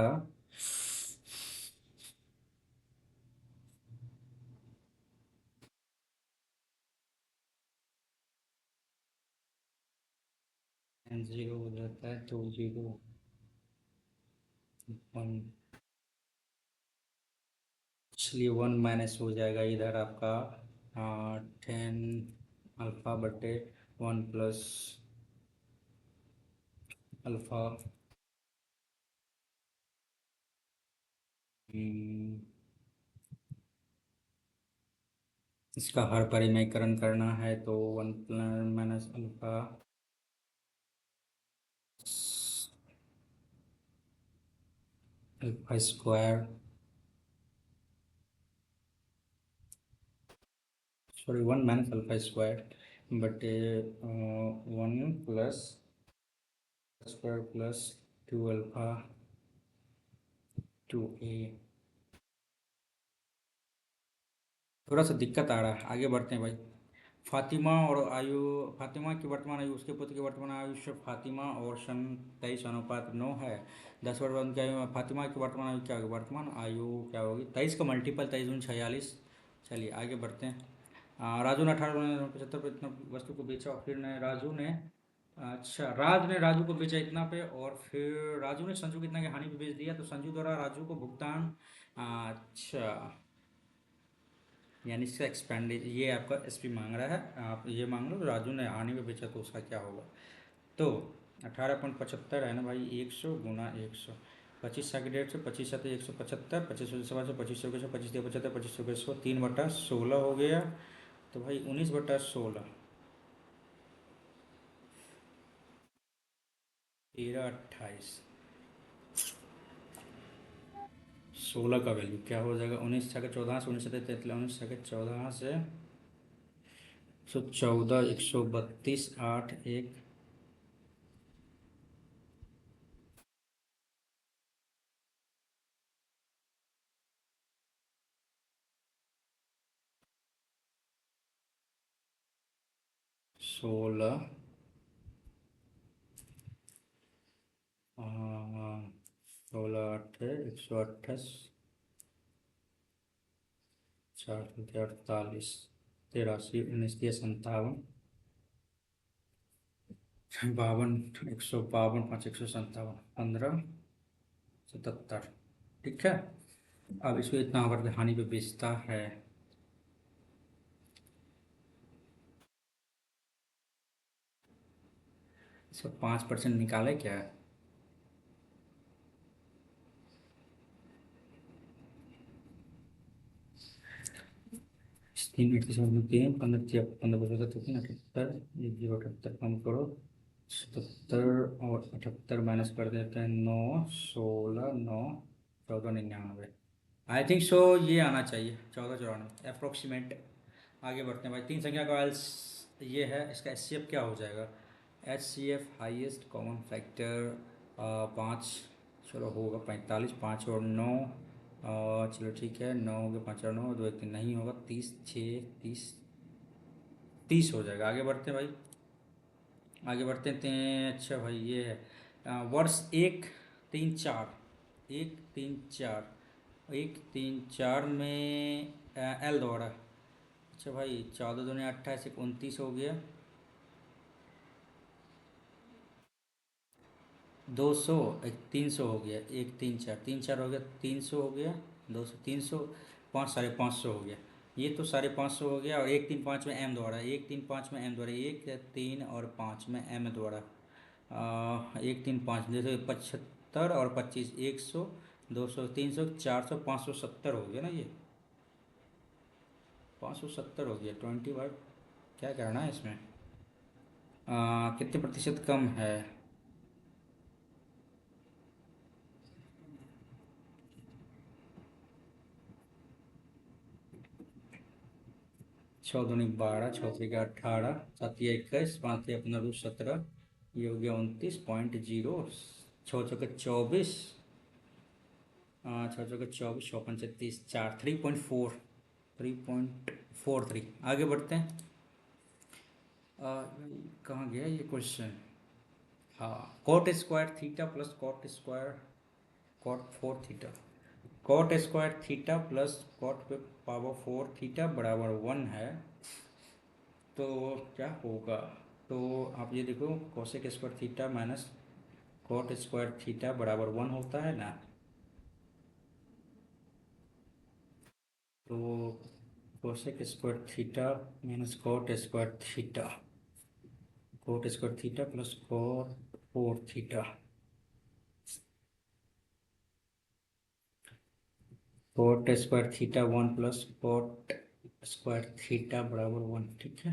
0 हो जाता है, 2 0 1, इसलिए 1 माइनस हो जाएगा इधर आपका 10 अल्फ़ा बटे 1 प्लस अल्फ़ा। इसका हर परिमेयकरण करना है तो 1 minus alpha alpha square, sorry 1 minus alpha square बटे 1 plus square plus 2 alpha 2 a। थोड़ा सा दिक्कत आ रहा है, आगे बढ़ते हैं भाई। फातिमा और आयु, फातिमा की वर्तमान आयु उसके पुत्र की वर्तमान आयु फातिमा और सन 23 अनुपात 9 है। 10 वर्ष बाद की आयु फातिमा की वर्तमान आयु क्या होगी? वर्तमान आयु क्या होगी? 23 का मल्टीपल 23 × 46। चलिए आगे बढ़ते हैं। राजू ने 1875 पर इतना वस्तु को बेचा और फिर ने राजू ने, अच्छा राज ने राजू को बेचा इतना पे और फिर राजू ने संजू को इतना की हानि पे बेच दिया, तो संजू द्वारा राजू को भुगतान, अच्छा यानी इसका एक्सपेंडिचर, ये आपका एसपी मांग रहा है, आप ये मांग लो राजू ने हानि में बेचा तो उसका क्या होगा। तो 18.75 है ना भाई, 100 गुना 100, 25 की 150, 25 × 175, 25 25 25 75, 25 3/16 हो गया। तो भाई 19/16, 13 28, 16 का वैल्यू क्या हो जाएगा? 19 × 14 से 19 19 से 114, 132 8 1 16 16 8 128, 4 48 19 57 152 5 157 15 77। ठीक है, अब इसको इतना अगर हानि पे बेचता है, इसका 5% निकाले क्या है? तीन 3 15 15 15 अठहत्तर, 1 0 78 कम करो, 77 और 78 माइनस कर देते हैं 9 16 9 14 99। आई थिंक सो ये आना चाहिए 14 94 अप्रोक्सीमेट। आगे बढ़ते हैं भाई। तीन संख्या का एल्स ये है, इसका एच सी एफ क्या हो जाएगा? H C F highest common factor 5, चलो होगा 45, 5 और 9, चलो ठीक है 9 हो गया, 5 और 9 2 1 3 नहीं होगा, 30 6 30 30 हो जाएगा। आगे बढ़ते हैं भाई, आगे बढ़ते हैं। अच्छा भाई ये है वर्ष 1 3 4, 1 3 4 में एल द्वारा, अच्छा भाई 14 दूनी 28 29 हो गया, 200 300 हो गया, 1 3 4 3 4 हो गया, 300 हो गया, 200 300 5 550 हो गया। ये तो 550 हो गया, और 1 3 5 में एम द्वारा, 1 3 5 में एम द्वारा, 1 3 और 5 में एम द्वारा 1 3 5 जैसे 75 और 25, 100, 200, 300, 400, 570 हो गया ना ये, 570 हो गया। 25 क्या करना है इसमें? कितने प्रतिशत कम है? 6 दूनी 12, 6 3 18, 7 21, 5 15 17, ये हो गया 29.0, 6 चौके 24, 6 चौके 24, 6 पंचे 30, 4, 3.4, 3.43। आगे बढ़ते हैं। कहाँ गया ये क्वेश्चन? हाँ, cot square theta plus cot square cot 4 theta, cot square theta plus cot पे पावर 4 थीटा बराबर 1 है। तो क्या होगा? तो आप ये देखो, cosec square theta minus cot square theta बराबर 1 होता है ना। तो cosec square theta minus cot square theta, cot square theta plus cot 4 theta, cot square theta 1 plus cot square theta बराबर 1, ठीक है।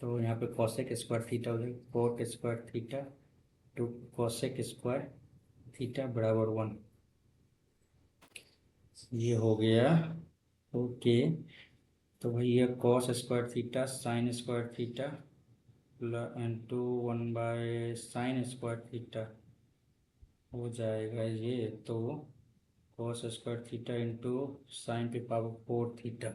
तो यहाँ पे कॉसेक स्क्वायर थीटा हो जाएगा, cot square theta to cosec square theta बराबर 1, ये हो गया। ओके, तो भाई ये cos square theta sine square theta into 1/साइन स्क्वायर थीटा हो जाएगा ये। तो cos square theta into sine पे पावर 4 थीटा।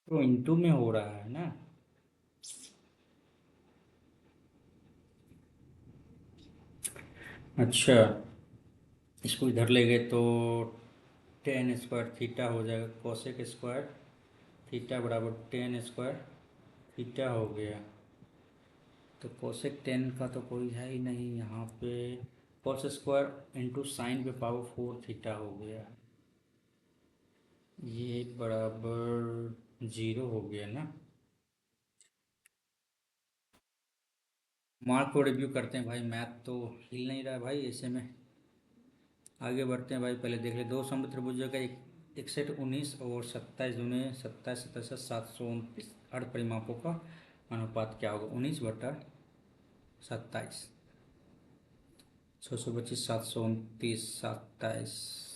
तो इंटू में हो रहा है ना। अच्छा, इसको इधर ले गए तो टेन स्क्वायर थीटा हो जाएगा, कोसेक स्क्वायर थीटा बराबर टेन स्क्वायर थीटा हो गया। तो कोसेक टेन का तो कोई है ही नहीं यहाँ पे। कॉस स्क्वायर इंटू साइन पे पावर 4 थीटा हो गया, ये बराबर 0 हो गया ना। मार्क को रिव्यू करते हैं भाई, मैथ तो हिल नहीं रहा है भाई ऐसे में। आगे बढ़ते हैं भाई, पहले देख ले दो समत्रिभुजों का एक 61 19 और 27 दूनी 27 27 729 अर्धपरिमापों का अनुपात क्या होगा? 19/27, 625 729 27।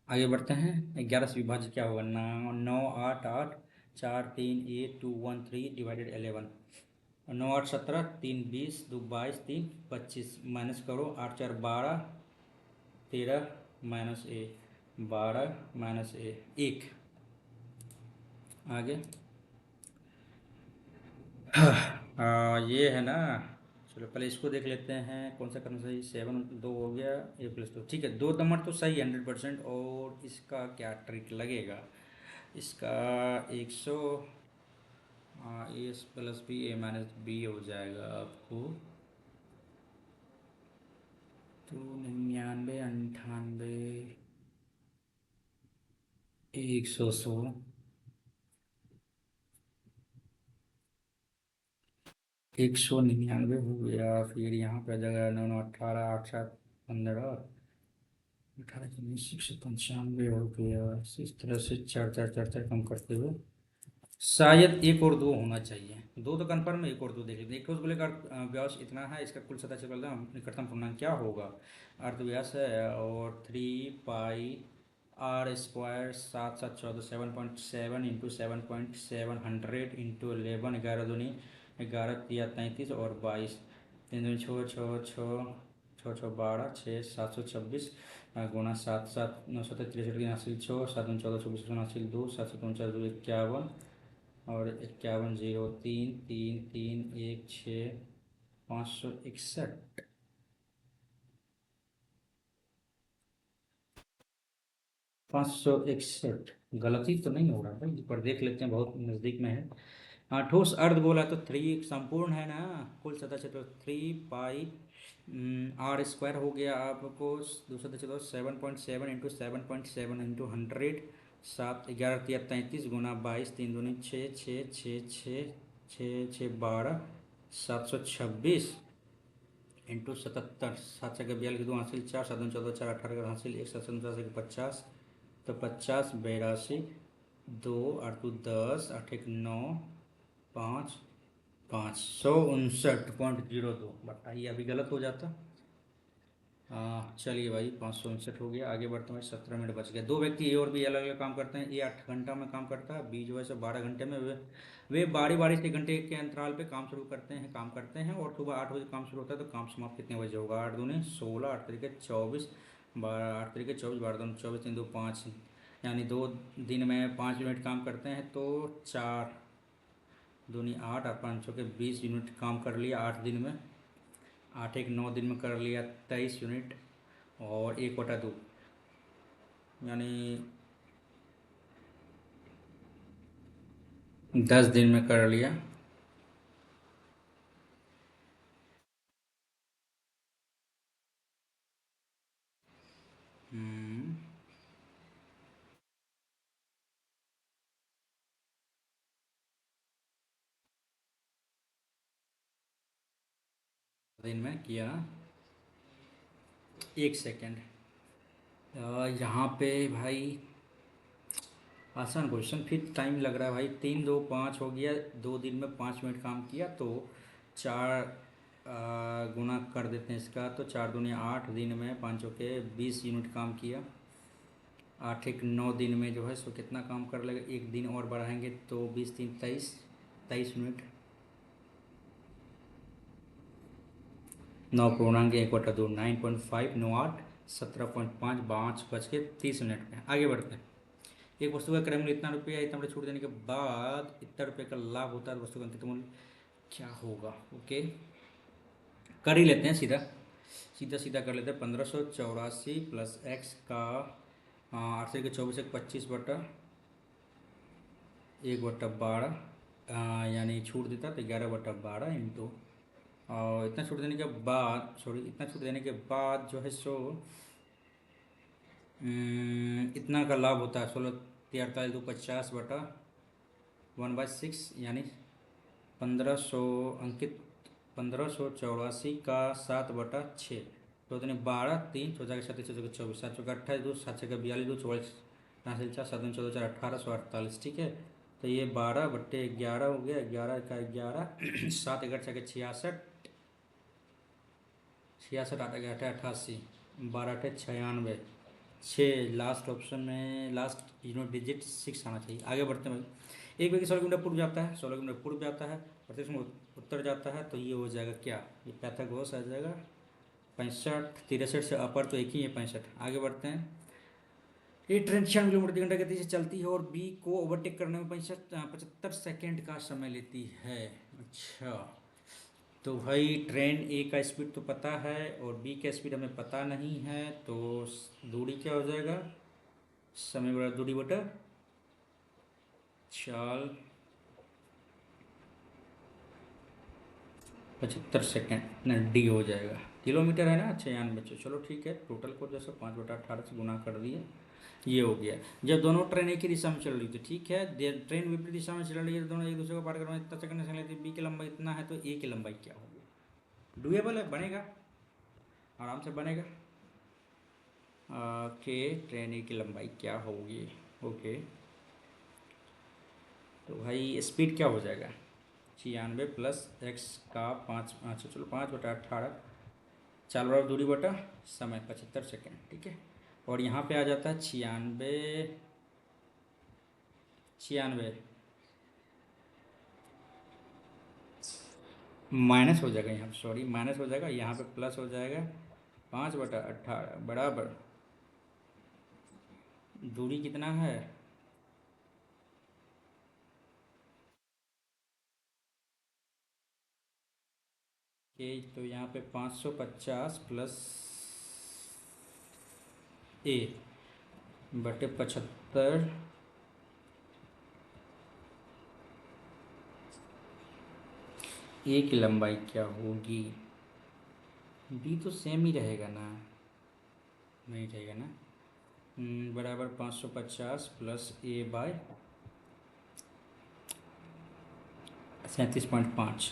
आगे बढ़ते हैं, 11 से विभाज्य क्या होगा? 9 9 8 8, 4 3 8 2 1 3 डिवाइडेड 11, 9 8 17, 3 20, 2 22, 3 25, माइनस करो, 8 4 12, 13 माइनस ए, 12 माइनस ए 1। आगे ये है ना। चलो पहले इसको देख लेते हैं, कौन सा करना सही। 7 2 हो गया, A+2 ठीक है, 2 नंबर तो सही 100%। और इसका क्या ट्रिक लगेगा? इसका 100, A+B A-B हो जाएगा आपको। तो 99 98, 100 100, 199 हो गया। फिर यहाँ पे आ जाएगा 9 9 18 8 7 15, 18 19 195 हो गया। इस तरह से चार चार चार चार कम करते हुए शायद एक और दो होना चाहिए। दो तो कन्फर्म है, एक और दो देख लेते हैं। एक रोज बोले का व्यास इतना है, इसका कुल सतह क्षेत्रफल निकटतम पूर्णांक क्या होगा? अर्ध व्यास है, और 3 पाई r² 7 7 14, 7.7 इंटू 7.7 इंटू 11, 11 दूनी 11 या 33 और 22, 3 दूनी 6 6 6 6 6 12 6 726, गुणा 7 7 9 7 63 के हासिल 6 7 14 24 हासिल 2 7 49 2 51, और 51 0 3 3 3 1 6 561। 561। गलती तो नहीं हो रहा भाई, पर देख लेते हैं, बहुत नज़दीक में है। हाँ, ठोस अर्ध गोला तो थ्री संपूर्ण है ना। कुल सतह क्षेत्र 3 पाई आर स्क्वायर हो गया आपको। दूसरा चलो 7.7 × 7.7 × 100, 7 11 × 33 × 22, 3 दूनी 6 6 6 6 6 6 12, 777, 7 42 दो हासिल 4 7 14 4 18 हासिल 1 7 49 तो 50 82 2 8 2 10 8 1 9 5 559.02। बताइए, अभी गलत हो जाता। चलिए भाई, 559 हो गया। आगे बढ़ते हैं, 17 मिनट बच गए। दो व्यक्ति ए और बी अलग अलग काम करते हैं। ए 8 घंटा में काम करता है, बी जो है सो 12 घंटे में। वे बारी बारी से घंटे के अंतराल पे काम करते हैं और सुबह 8 बजे काम शुरू होता है, तो काम समाप्त कितने बजे होगा? 8 दूनी 16, 8 तरीके 24, 12 8 तरीके 24, 12 दूनी 24, 3 2 5, यानी 2 दिन में 5 यूनिट काम करते हैं, तो 4 दूनी 8 और 5 चौके 20 यूनिट काम कर लिया 8 दिन में। 8 1 9 दिन में कर लिया 23 यूनिट, और 1/2 यानी 10 दिन में कर लिया। हम्म, दिन में किया। 1 सेकेंड। यहाँ पे भाई आसान क्वेश्चन, फिर टाइम लग रहा है भाई। 3 2 5 हो गया, 2 दिन में 5 मिनट काम किया, तो 4 गुना कर देते हैं इसका, तो 4 दूनी 8 दिन में 5 चौके 20 यूनिट काम किया। 8 1 9 दिन में जो है सो कितना काम कर लेगा? 1 दिन और बढ़ाएंगे तो 20 3 23, 23 यूनिट। 9 पूर्णांक 1/2 9.5 9 8 17.5 5 बज के 30 मिनट में। आगे बढ़ते हैं। एक वस्तु का क्रय मूल्य इतना रुपया, इतना रुपये छूट देने के बाद इतना रुपये का लाभ होता है, तो वस्तु का अंकित मूल्य क्या होगा? ओके, कर ही लेते हैं सीधा। सीधा सीधा कर लेते हैं। 1584 प्लस एक्स का 8 के 24 1 25/1/12, यानी छूट देता तो 11/12 इंटू, और इतना छूट देने के बाद, सॉरी, इतना छूट देने के बाद जो है सो इतना का लाभ होता है 16 43 2 50/1/6, यानी 1500 अंकित। 1584 का 7/6, तो उतने 12 3 14 के 37 14 के 24, 7 चौके 28 2 7 छक्के 42 2 44, 4 7 14 4 18 ठीक है। तो ये 12/11 हो गया। 11 का 11 7 11 6 66, 66 8 8 88, 12 8 96, 6 लास्ट ऑप्शन में लास्ट यूनिट डिजिट 6 आना चाहिए। आगे बढ़ते हैं भाई। एक व्यक्ति 16 किलोमीटर पूर्व जाता है, 16 किलोमीटर पूर्व जाता है, प्रत्येक समय उत्तर जाता है, तो ये हो जाएगा क्या? ये पैथागोरस आ जाएगा। 65 63 से अपर तो एक ही है 65। आगे बढ़ते हैं। ये ट्रेन 96 किलोमीटर प्रति घंटा गति से चलती है और बी को ओवरटेक करने में 75 सेकेंड का समय लेती है। अच्छा, तो भाई ट्रेन ए का स्पीड तो पता है और बी का स्पीड हमें पता नहीं है, तो दूरी क्या हो जाएगा? समय बड़ा दूरी बटा चाल 75 सेकेंड ना, डी हो जाएगा। किलोमीटर है ना, 96। चलो ठीक है, टोटल को जैसे 5/18 से गुना कर दिए, ये हो गया। जब दोनों ट्रेन एक ही दिशा में चल रही थी, ठीक है, ट्रेन विपरीत दिशा में चल रही है, दोनों एक दूसरे को पार करने में इतना सेकंड से लेती है, बी की लंबाई इतना है, तो ए की लंबाई क्या होगी? डुएबल है, बनेगा, आराम से बनेगा। के ट्रेन ए की लंबाई क्या होगी? ओके, तो भाई स्पीड क्या हो जाएगा? 96 प्लस एक्स का 5, अच्छा चलो 5/18, चाल बराबर दूरी बटा समय 75 सेकेंड, ठीक है। और यहाँ पे आ जाता है 96, 96 माइनस हो जाएगा, यहाँ पे सॉरी माइनस हो जाएगा, यहाँ पे प्लस हो जाएगा। 5/18 बराबर दूरी कितना है? ये तो यहाँ पे 550 प्लस ए, बटे 75। ए की लंबाई क्या होगी? बी तो सेम ही रहेगा ना? नहीं रहेगा ना। बराबर 550 प्लस ए बाय 37.5।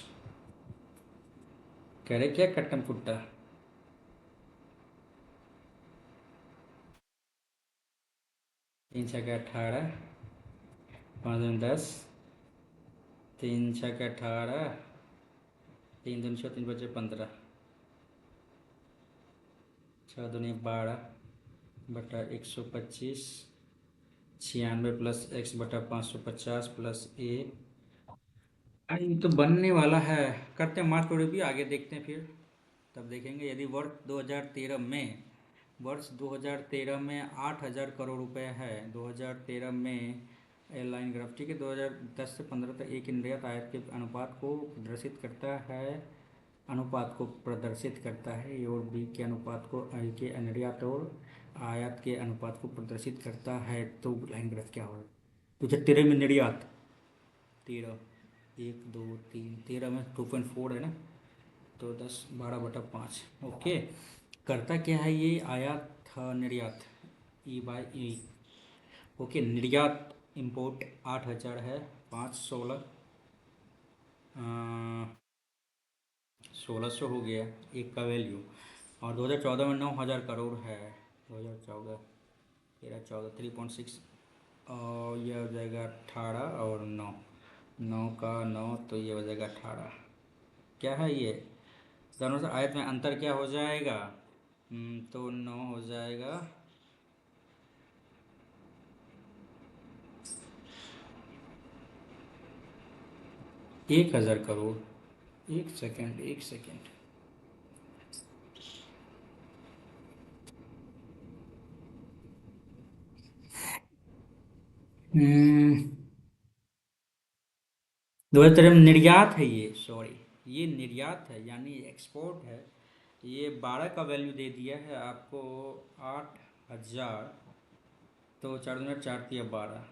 कह रहे क्या कट्टम कुट्टा? 3 × 18, 5 × 10, 3 × 18, 3 × 2 = 6, 3 × 5 = 15, 6 × 2 = 12 बटा 125, 96 प्लस एक्स बटा 550 प्लस ए। अरे ये तो बनने वाला है। करते हैं मार्क भी आगे देखते हैं फिर। तब देखेंगे यदि वर्ष 2013 में 8,000 करोड़ रुपए है। 2013 में एयरलाइन ग्राफ ठीक है। 2010 से 15 तक एक निर्यात आयात के अनुपात को प्रदर्शित करता है। ए और बी के अनुपात को आई के निर्यात और आयात के अनुपात को प्रदर्शित करता है। तो लाइन ग्राफ क्या होगा? 2013 में निर्यात 13, 1 2 3 13 में 2.4 है ना। तो 10 12/5। ओके। करता क्या है ये? आयात था निर्यात ई बाई ई। ओके निर्यात इंपोर्ट 8,000 है। 5 16 1600 हो गया एक का वैल्यू। और 2014 में 9,000 करोड़ है। 2014 13 14 3.6। और यह हो जाएगा 18 और 9, 9 का 9 तो ये हो जाएगा 18। क्या है ये? दोनों से आयत में अंतर क्या हो जाएगा? तो 9 हो जाएगा 1,000 करोड़। एक सेकंड एक सेकंड। हम्म 2013 में निर्यात है ये, सॉरी ये निर्यात है यानी एक्सपोर्ट है। ये 12 का वैल्यू दे दिया है आपको। 8,000 तो 4 × 4 = 12,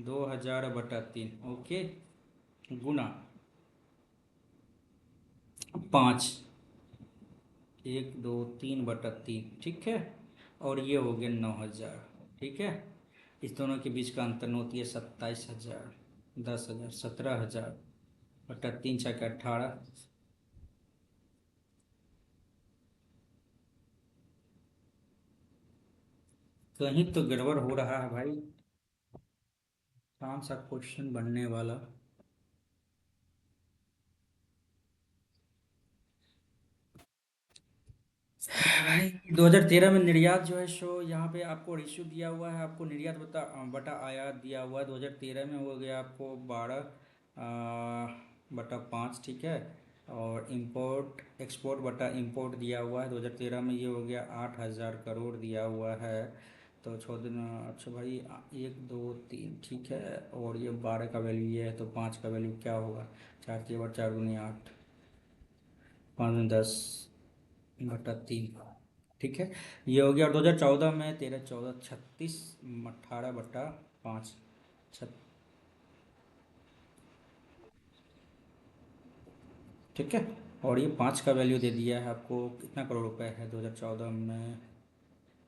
2,000/3। ओके गुना 5, 1 2 3/3 ठीक है। और ये हो गया 9,000 ठीक है। इस दोनों के बीच का अंतर होती है 27,000, 10,000, 17,000/3 × 18। कहीं तो गड़बड़ हो रहा है भाई। आसान सा क्वेश्चन बनने वाला। 2013 में निर्यात जो है सो यहाँ पे आपको रेशियो दिया हुआ है। आपको निर्यात बता बटा आयात दिया हुआ है। 2013 में हो गया आपको 12/5 ठीक है। और इंपोर्ट एक्सपोर्ट बटा इंपोर्ट दिया हुआ है 2013 में। ये हो गया 8,000 करोड़ दिया हुआ है। तो 6 दिन अच्छा भाई 1 2 3 ठीक है। और ये 12 का वैल्यू ये है तो 5 का वैल्यू क्या होगा? 4 × 4 = 8, 5 × 10/3 ठीक है। ये हो गया। और 2014 में 13 14 36 18/5 ठीक है। और ये 5 का वैल्यू दे दिया है आपको। कितना करोड़ रुपए है 2014 में?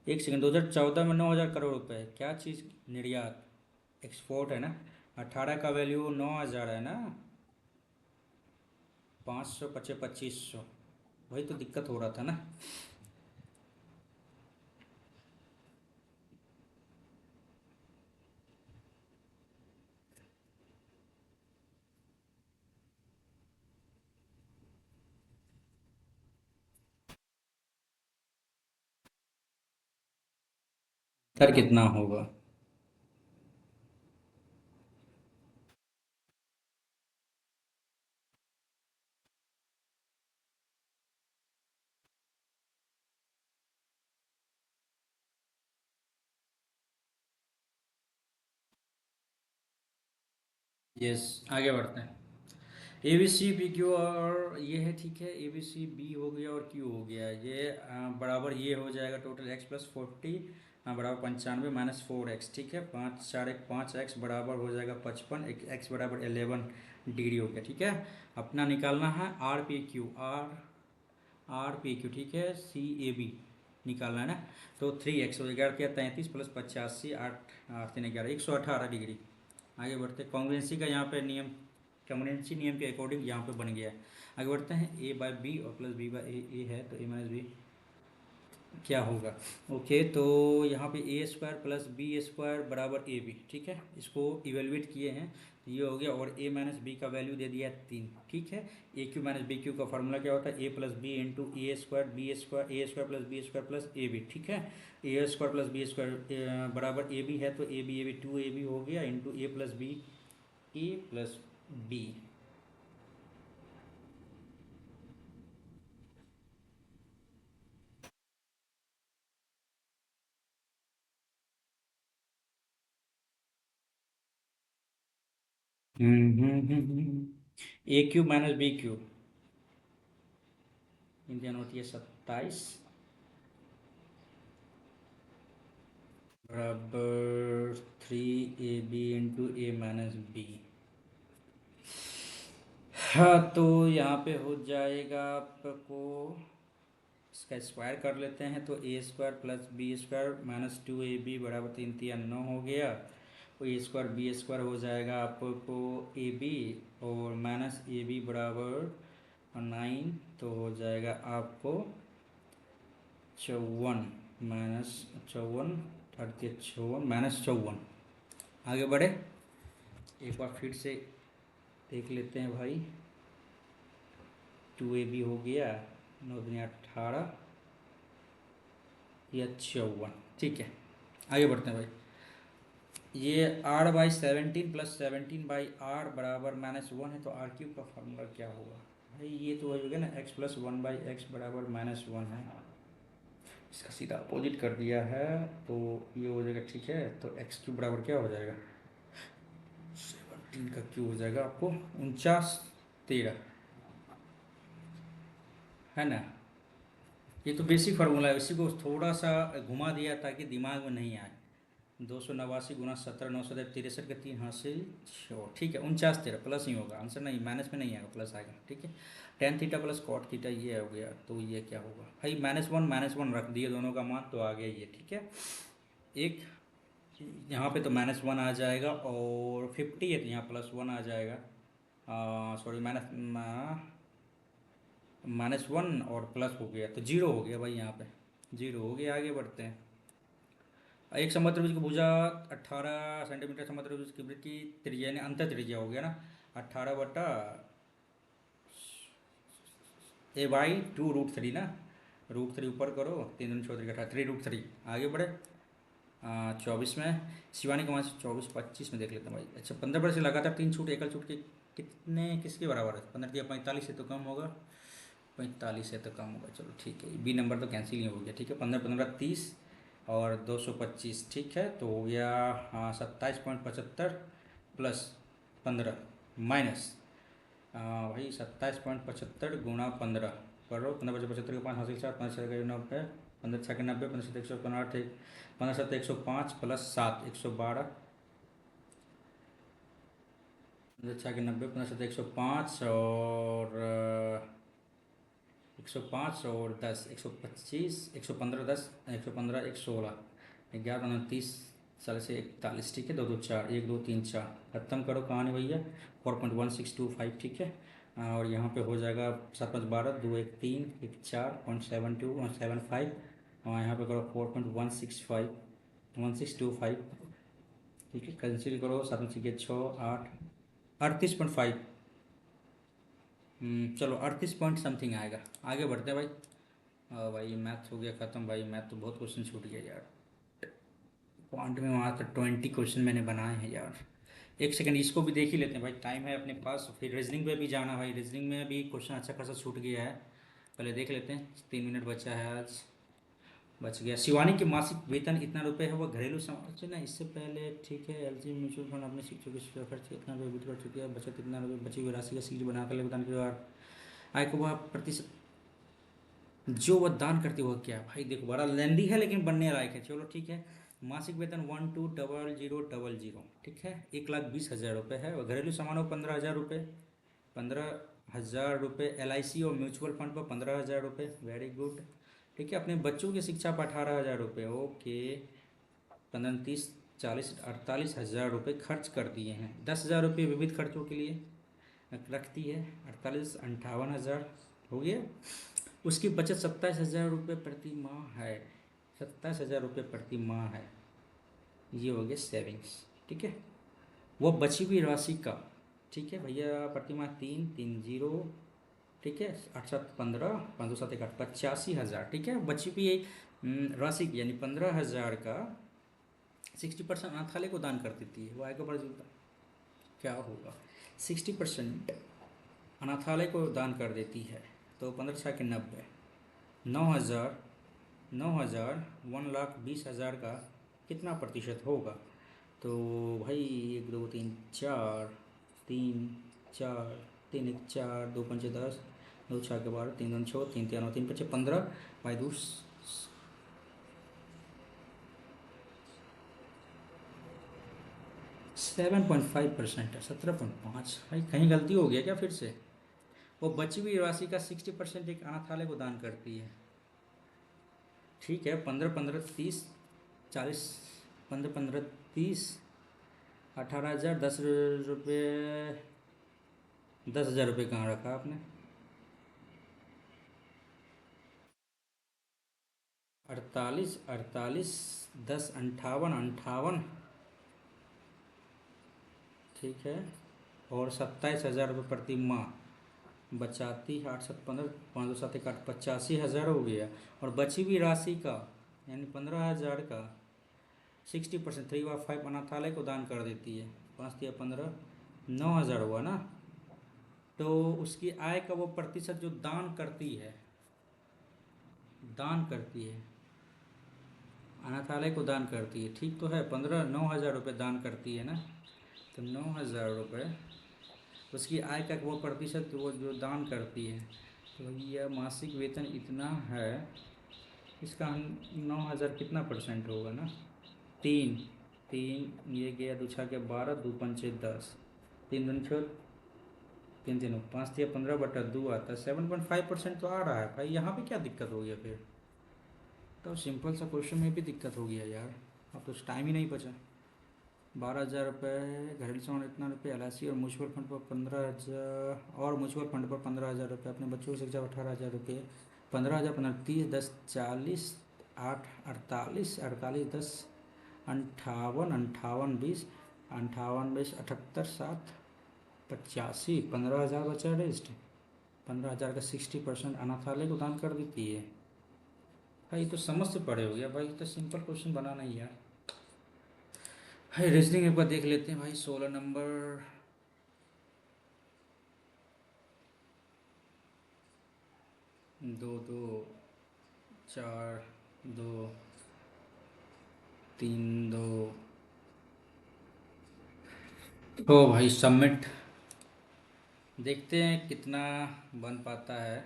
एक सेकंड 2014 में 9,000 करोड़ रुपए क्या चीज़? निर्यात एक्सपोर्ट है ना। 18 का वैल्यू 9,000 है ना। 500 पचे 2500। वही तो दिक्कत हो रहा था ना। सर कितना होगा? यस आगे बढ़ते हैं। A B C B Q और ये है ठीक है। ए बी सी बी हो गया और क्यू हो गया। ये बराबर ये हो जाएगा टोटल x + 40 हाँ बराबर 95 माइनस 4x, ठीक है। 5 4 1 5, x बराबर हो जाएगा 55, एक x बराबर 11 डिग्री हो गया, ठीक है। अपना निकालना है आर पी क्यू, ठीक है, CAB निकालना है ना। तो 3x हो गया, 33 प्लस 85, 8 8 3 11, 118 डिग्री। आगे बढ़ते हैं, कॉन्ग्रुएंसी का यहाँ पे नियम, कॉन्ग्रुएंसी नियम के अकॉर्डिंग यहाँ पे बन गया है। आगे बढ़ते हैं, A/B और प्लस B/A है तो A-B क्या होगा। ओके, तो यहाँ पे A² प्लस B² बराबर AB, ठीक है। इसको इवेलुएट किए हैं तो ये हो गया, और A-B का वैल्यू दे दिया है 3, ठीक है। AQ-BQ का फार्मूला क्या होता है, A+B into A² plus B² plus AB, ठीक है। A² प्लस B² बराबर AB है तो AB 2AB हो गया into A+B। A³ - BQ Indian होती है 27 बराबर 3AB इंटू A-B। हाँ तो यहाँ पे हो जाएगा आपको, इसका स्क्वायर कर लेते हैं तो A² plus B² minus 2AB बराबर 3 3 9 हो गया। तो A²B² हो जाएगा आपको AB, और माइनस AB बराबर 9, तो हो जाएगा आपको 54 माइनस 54, 38 माइनस 54। आगे बढ़े, एक बार फिर से देख लेते हैं भाई। 2AB हो गया, 9 × 18 या 54, ठीक है। आगे बढ़ते हैं भाई, ये R/17 प्लस 17/R बराबर -1 है तो R³ का फार्मूला क्या होगा भाई। ये तो वही हो गया ना, x प्लस 1/x बराबर -1 है। इसका सीधा अपोजिट कर दिया है तो ये हो जाएगा, ठीक है। तो x³ बराबर क्या हो जाएगा, 17 का क्यूब हो जाएगा आपको 49 13, है ना। ये तो बेसिक फार्मूला है, इसी को थोड़ा सा घुमा दिया ताकि दिमाग में नहीं आए। 289 गुना 17, 9 63 के 3 हासिल 6, ठीक है। 49 13 प्लस ही होगा आंसर, नहीं माइनस में नहीं आएगा, प्लस आएगा, ठीक है। tan theta plus cot theta ये हो गया, तो ये क्या होगा भाई, -1 रख दिए दोनों का मान तो आ गया ये, ठीक है। एक यहाँ पे तो -1 आ जाएगा, और 50 है तो यहाँ +1 आ जाएगा। सॉरी, -1 और प्लस हो गया तो 0 हो गया भाई, यहाँ पे 0 हो गया। आगे बढ़ते हैं, एक समद्रभुज की भुजा 18 सेंटीमीटर, समद्रभुज की वृत्त की त्रिज्या यानी अंतर त्रिज्या हो गया ना, 18/A/2√3 ना। √3 ऊपर करो, 3 × 4 = 18, 3√3। आगे बढ़े, 24 में शिवानी कुमार से 24 25 में देख लेते हैं भाई। अच्छा, 15 से लगातार 3 छूट एकल छूट के कितने किसके बराबर है, 15 या 45 से तो कम होगा, 45 से तो कम होगा, चलो ठीक है। बी नंबर तो कैंसिल ही हो गया, ठीक है। 15 15 30 और 225, ठीक है। तो हो गया, हाँ, 27.75 प्लस 15 माइनस, भाई 27.75 गुणा 15 करो, 15 × 5 = 75 के 5 हासिल 4, 5 × 6 = 90, 15 × 6 = 90, 15 × 7 = 105, 15 × 7 = 105 प्लस 7 112, 15 × 6 = 90, 15 × 7 = 105 और 105 और 10 125, 115 10 115 116, 11 29 4 से 41, ठीक है। 2 2 4, 1 2 3 4, खत्म करो कहानी भैया। 4.1625, ठीक है। और यहाँ पे हो जाएगा 7 5 12, 2 1 3 1 4.72 और यहाँ पे करो 4.165 ठीक है। कैंसिल करो, 7 में 6 8, 38.5, चलो 38 पॉइंट समथिंग आएगा। आगे बढ़ते हैं भाई। भाई मैथ हो गया ख़त्म भाई, मैथ तो बहुत क्वेश्चन छूट गया यार। पॉइंट में वहाँ तो 20 क्वेश्चन मैंने बनाए हैं यार। एक सेकंड, इसको भी देख ही लेते हैं भाई, टाइम है अपने पास। फिर रीजनिंग पे भी जाना भाई, रीजनिंग में भी क्वेश्चन अच्छा खासा छूट गया है, पहले देख लेते हैं। 3 मिनट बचा है, आज बच गया। शिवानी के मासिक वेतन इतना रुपए है, वह घरेलू समाज ना, इससे पहले ठीक है। एलजी म्यूचुअल फंड अपने शिक्षकों की शिक्षा खर्च इतना रुपये वित्त कर चुकी है, बचत इतना रुपये, बची हुई राशि का सीट बनाकर ले बताने के बाद आय को वह प्रतिशत जो वह दान करती है वह क्या है भाई? देखो बड़ा लेंदी है लेकिन बनने लायक है। चलो ठीक है। मासिक वेतन 120000, ठीक है, 1,20,000 रुपये है। और घरेलू सामानों 15,000 रुपये, 15,000 रुपये। LIC और म्यूचुअल फंड पर 15,000 रुपये, वेरी गुड। ठीक है। अपने बच्चों की शिक्षा पर 18,000 रुपये, ओके। 15, 30, 40, 48,000 रुपये खर्च कर दिए हैं। 10,000 रुपये विविध खर्चों के लिए रखती है। 48, 58,000 हो गया। उसकी बचत 27,000 रुपये प्रति माह है। 27,000 रुपये प्रति माह है। ये हो गया सेविंग्स। ठीक है। वो बची हुई राशि का, ठीक है भैया, प्रति माह 3, 3, 0, ठीक है, 8, 7, 15, 5, 2, 7, 1, 8, 85,000। ठीक है। बची हुई राशि की यानी 15,000 का 60% अनाथालय को दान कर देती है। वो आएगा बड़ा जुड़ता क्या होगा? 60% अनाथालय को दान कर देती है। तो 15×6 = 90, 9,000, 9,000, 1,20,000 का कितना प्रतिशत होगा? तो भाई 1, 2, 3, 4, 3, 4, 3, 1, 4, 2, 5, 10, 2, 6, 12, 3, 2, 6, 3, 3, 9, 3, 5, 15, भाई 7.5% है, 17.5। भाई कहीं गलती हो गया क्या फिर से? वो बची हुई राशि का 60% एक अनाथालय को दान करती है। ठीक है। 15, 15, 30, 40, 15, 15, 30, 18,000, 10 रुपये। 10,000 रुपये कहाँ रखा आपने? 48, 48, 10, 58, 58, ठीक है। और 27,000 रुपये प्रति माह बचाती है। 8, 7, 15, 5, 2, 7, 1, 8, 85,000 हो गया। और बची हुई राशि का यानी 15,000 का 60%, 3/5 अनाथालय को दान कर देती है। 5, 3, 15, 9,000 हुआ ना। तो उसकी आय का वो प्रतिशत जो दान करती है, दान करती है, अनाथालय को दान करती है, ठीक तो है। 9,000 रुपये दान करती है ना। तो 9,000 रुपये उसकी आय का वो प्रतिशत वो जो दान करती है। तो यह मासिक वेतन इतना है, इसका 9,000 कितना परसेंट होगा ना? 3, 3, ये गया 2, 6, 12, 2, 5, 10, 3, 2, 6, 3, 3, 5, 3, 15/2 आता है। 7.5% तो आ रहा है भाई। यहाँ पे क्या दिक्कत हो गया फिर? तो सिंपल सा क्वेश्चन में भी दिक्कत हो गया यार। अब तो टाइम ही नहीं बचा। 12,000 रुपये घरेलू सामान, इतना रुपये LIC और म्यूचुअल फंड पर 15,000, और म्यूचुअल फंड पर 15,000 रुपये। अपने बच्चों की शिक्षा 18,000 रुपये। 15,000, 15, 30, 10, 40, 8, 48, 48, 10, 58, 58, 20, 58, 20, 78, 7, 85, 15,000 बचा रेस्ट। 15,000 का 60% अनाथालय को दान कर देती है। भाई तो समझ से पड़े हो गया भाई, तो सिंपल क्वेश्चन बनाना ही यार। भाई रीजनिंग एक बार देख लेते हैं भाई। 16 नंबर, 2, 2, 4, 2, 3, 2। ओ भाई सबमिट। देखते हैं कितना बन पाता है।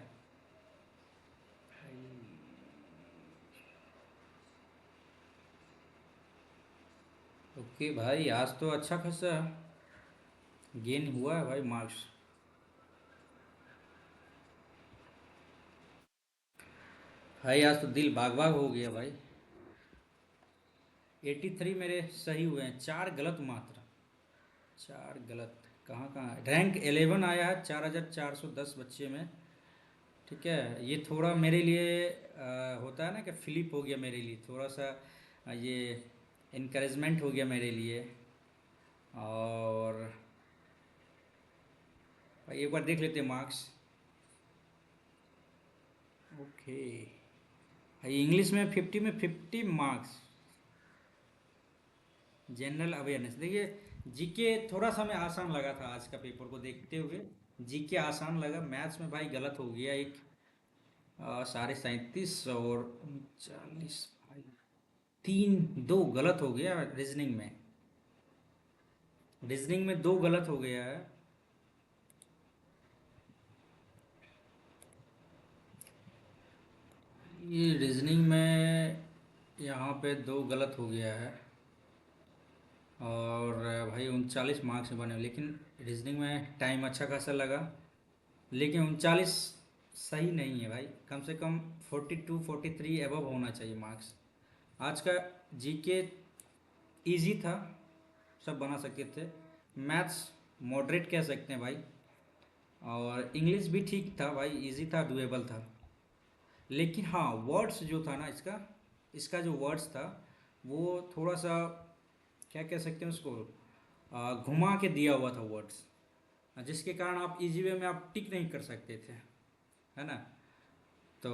ओके भाई, आज तो अच्छा खासा गेन हुआ है भाई मार्क्स। भाई आज तो दिल बाग बाग हो गया भाई। 83 मेरे सही हुए हैं, 4 गलत मात्र। 4 गलत। कहाँ कहाँ रैंक 11 आया है 4,410 बच्चे में। ठीक है। ये थोड़ा मेरे लिए होता है ना कि फ्लिप हो गया मेरे लिए थोड़ा सा। ये इनकरेजमेंट हो गया मेरे लिए। और भाई एक बार देख लेते हैं मार्क्स। ओके भाई, इंग्लिश में 50 में 50 मार्क्स। जनरल अवेयरनेस देखिए, जीके थोड़ा सा मैं आसान लगा था आज का पेपर को देखते हुए। जीके आसान लगा। मैथ्स में भाई गलत हो गया एक, 37.5 और 39। भाई 3, 2 गलत हो गया रीजनिंग में। रीजनिंग में 2 गलत हो गया है। ये रीजनिंग में यहाँ पे दो गलत हो गया है। और भाई 39 मार्क्स बने, लेकिन रीजनिंग में टाइम अच्छा खासा लगा। लेकिन 39 सही नहीं है भाई, कम से कम 42 43 एबव होना चाहिए मार्क्स। आज का जीके इजी था, सब बना सकते थे। मैथ्स मॉडरेट कह सकते हैं भाई। और इंग्लिश भी ठीक था भाई, इजी था, डुएबल था। लेकिन हाँ, वर्ड्स जो था ना इसका, इसका जो वर्ड्स था वो थोड़ा सा, क्या कह सकते हैं उसको, घुमा के दिया हुआ था वर्ड्स, जिसके कारण आप इजी वे में आप टिक नहीं कर सकते थे, है ना। तो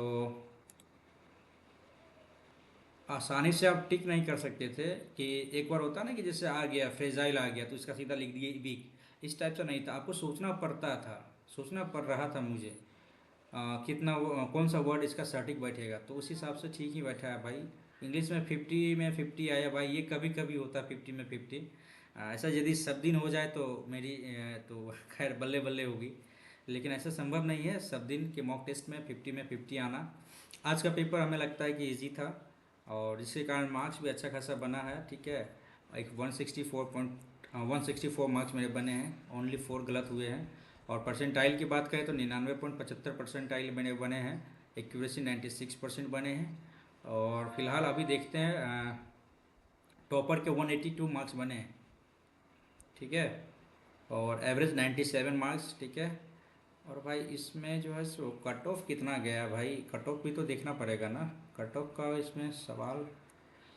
आसानी से आप टिक नहीं कर सकते थे कि एक बार होता ना कि जैसे आ गया फ्रेजाइल आ गया तो इसका सीधा लिख दिए वीक, इस टाइप से नहीं था, आपको सोचना पड़ता था, सोचना पड़ रहा था मुझे। कितना कौन सा वर्ड इसका सटीक बैठेगा, तो उस हिसाब से ठीक ही बैठा है भाई। इंग्लिश में 50 में 50 आया भाई, ये कभी कभी होता है 50 में 50। ऐसा यदि सब दिन हो जाए तो मेरी तो खैर बल्ले बल्ले होगी, लेकिन ऐसा संभव नहीं है सब दिन के मॉक टेस्ट में 50 में 50 आना। आज का पेपर हमें लगता है कि इजी था, और जिसके कारण मार्क्स भी अच्छा खासा बना है, ठीक है। एक 164 मार्क्स मेरे बने हैं, ओनली 4 गलत हुए हैं। और परसेंटाइल की बात करें तो 99.75 परसेंटाइल मेरे बने हैं। एक्यूरेसी 96% बने हैं। और फिलहाल अभी देखते हैं, टॉपर के 182 मार्क्स बने हैं, ठीक है। और एवरेज 97 मार्क्स, ठीक है। और भाई इसमें जो है सो कट ऑफ कितना गया भाई, कट ऑफ भी तो देखना पड़ेगा ना। कट ऑफ का इसमें सवाल,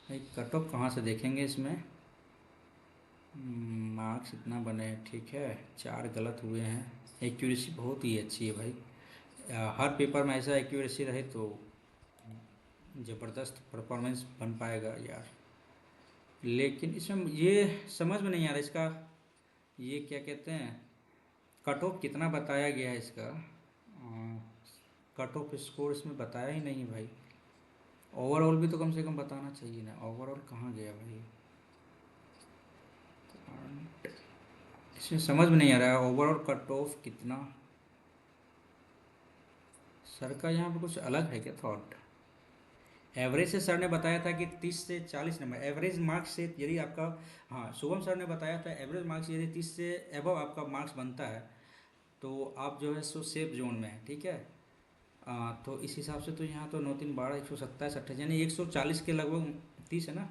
भाई कट ऑफ कहाँ से देखेंगे इसमें। मार्क्स इतना बने हैं, ठीक है, 4 गलत हुए हैं। एक्यूरेसी बहुत ही अच्छी है भाई। हर पेपर में ऐसा एक्यूरेसी रहे तो ज़बरदस्त परफॉर्मेंस बन पाएगा यार। लेकिन इसमें ये समझ में नहीं आ रहा इसका, ये क्या कहते हैं, कट ऑफ कितना बताया गया है इसका। कट ऑफ स्कोर इसमें बताया ही नहीं भाई। ओवरऑल भी तो कम से कम बताना चाहिए ना, ओवरऑल कहाँ गया भाई। इसमें समझ में नहीं आ रहा है ओवरऑल कट ऑफ कितना। सर का यहाँ पे कुछ अलग है क्या थॉट। एवरेज से सर ने बताया था कि 30 से 40 नंबर एवरेज मार्क्स से यदि आपका, हाँ शुभम सर ने बताया था एवरेज मार्क्स यदि 30 से एबव आपका मार्क्स बनता है तो आप जो है सो सेफ जोन में है, ठीक है। तो इस हिसाब से तो यहाँ तो 9 3 12 127 28 यानी 140 के लगभग, 30 है ना,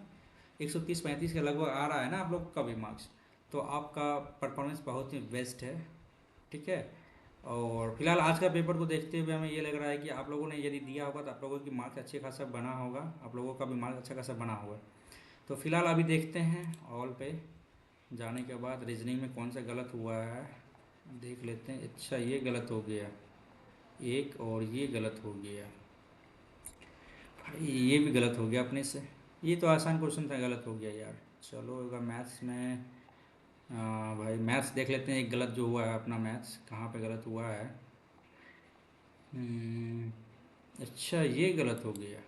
130 35 के लगभग आ रहा है ना आप लोग का भी मार्क्स। तो आपका परफॉर्मेंस बहुत ही बेस्ट है, ठीक है। और फिलहाल आज का पेपर को देखते हुए हमें ये लग रहा है कि आप लोगों ने यदि दिया होगा तो आप लोगों की मार्क्स अच्छे खासा बना होगा, आप लोगों का भी मार्क्स अच्छा खासा बना होगा। तो फिलहाल अभी देखते हैं ऑल पे जाने के बाद रीजनिंग में कौन सा गलत हुआ है, देख लेते हैं। अच्छा ये गलत हो गया एक, और ये गलत हो गया भाई, ये भी गलत हो गया अपने से। ये तो आसान क्वेश्चन था, गलत हो गया यार। चलो होगा मैथ्स में, भाई मैथ्स देख लेते हैं। एक गलत जो हुआ है अपना मैथ्स कहाँ पे गलत हुआ है। हम्म, अच्छा ये गलत हो गया,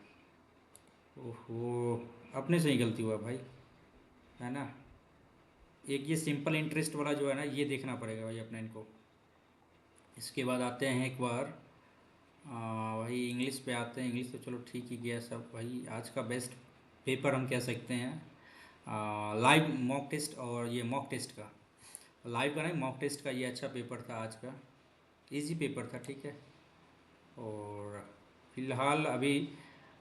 ओहो, अपने से ही गलती हुआ भाई, है ना। एक ये सिंपल इंटरेस्ट वाला जो है ना, ये देखना पड़ेगा भाई अपने इनको। इसके बाद आते हैं एक बार, भाई इंग्लिश पे आते हैं। इंग्लिश तो चलो ठीक ही गया सब भाई, आज का बेस्ट पेपर हम कह सकते हैं। लाइव मॉक टेस्ट, और ये मॉक टेस्ट का, लाइव का नहीं मॉक टेस्ट का, ये अच्छा पेपर था आज का, इजी पेपर था, ठीक है। और फिलहाल अभी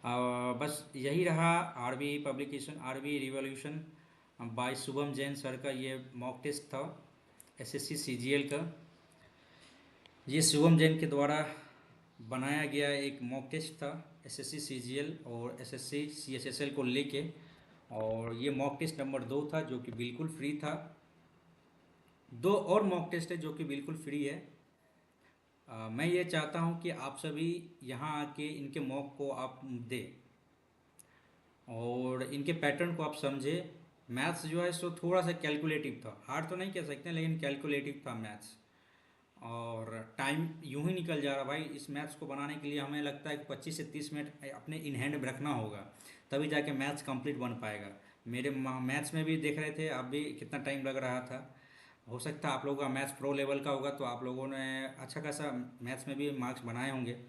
बस यही रहा, RB publication, RB revolution by Shubham Jain sir का ये मॉक टेस्ट था, एसएससी सीजीएल का। ये शुभम जैन के द्वारा बनाया गया एक मॉक टेस्ट था, एसएससी सीजीएल और एसएससी सीएचएसएल को लेके। और ये मॉक टेस्ट नंबर 2 था जो कि बिल्कुल फ्री था। दो और मॉक टेस्ट है जो कि बिल्कुल फ्री है। मैं ये चाहता हूँ कि आप सभी यहाँ आके इनके मॉक को आप दें और इनके पैटर्न को आप समझे। मैथ्स जो है सो थोड़ा सा कैलकुलेटिव था, हार्ड तो नहीं कह सकते लेकिन कैलकुलेटिव था मैथ्स। और टाइम यूं ही निकल जा रहा भाई, इस मैथ्स को बनाने के लिए हमें लगता है कि 25 से 30 मिनट अपने इन हैंड में रखना होगा, तभी जाके मैथ्स कंप्लीट बन पाएगा। मेरे मैथ्स में भी देख रहे थे आप भी कितना टाइम लग रहा था। हो सकता है आप लोगों का मैथ्स प्रो लेवल का होगा तो आप लोगों ने अच्छा खासा मैथ्स में भी मार्क्स बनाए होंगे।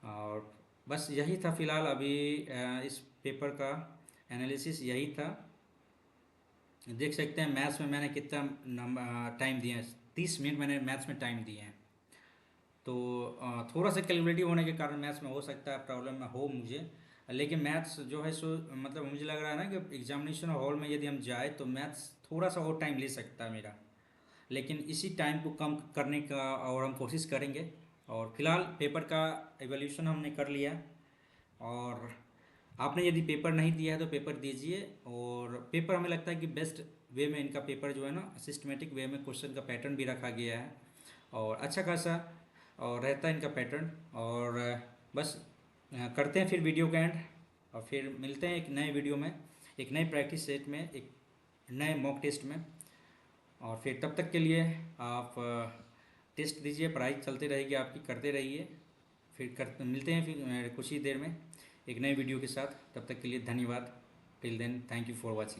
और बस यही था फ़िलहाल अभी इस पेपर का एनालिसिस यही था। देख सकते हैं मैथ्स में मैंने कितना टाइम दिया है, 30 मिनट मैंने मैथ्स में टाइम दिए हैं। तो थोड़ा सा कैलकुलेटिव होने के कारण मैथ्स में हो सकता है प्रॉब्लम में हो मुझे, लेकिन मैथ्स जो है सो मतलब मुझे लग रहा है ना कि एग्जामिनेशन हॉल में यदि हम जाए तो मैथ्स थोड़ा सा और टाइम ले सकता है मेरा, लेकिन इसी टाइम को कम करने का और हम कोशिश करेंगे। और फिलहाल पेपर का एवोल्यूशन हमने कर लिया। और आपने यदि पेपर नहीं दिया है तो पेपर दीजिए। और पेपर हमें लगता है कि बेस्ट वे में इनका पेपर जो है ना सिस्टमेटिक वे में क्वेश्चन का पैटर्न भी रखा गया है और अच्छा खासा और रहता है इनका पैटर्न। और बस करते हैं फिर वीडियो का एंड और फिर मिलते हैं एक नए वीडियो में, एक नए प्रैक्टिस सेट में, एक नए मॉक टेस्ट में। और फिर तब तक के लिए आप टेस्ट दीजिए, पढ़ाई चलती रहेगी आपकी, करते रहिए। फिर कर मिलते हैं फिर कुछ ही देर में एक नए वीडियो के साथ। तब तक के लिए धन्यवाद। Till then, thank you for watching.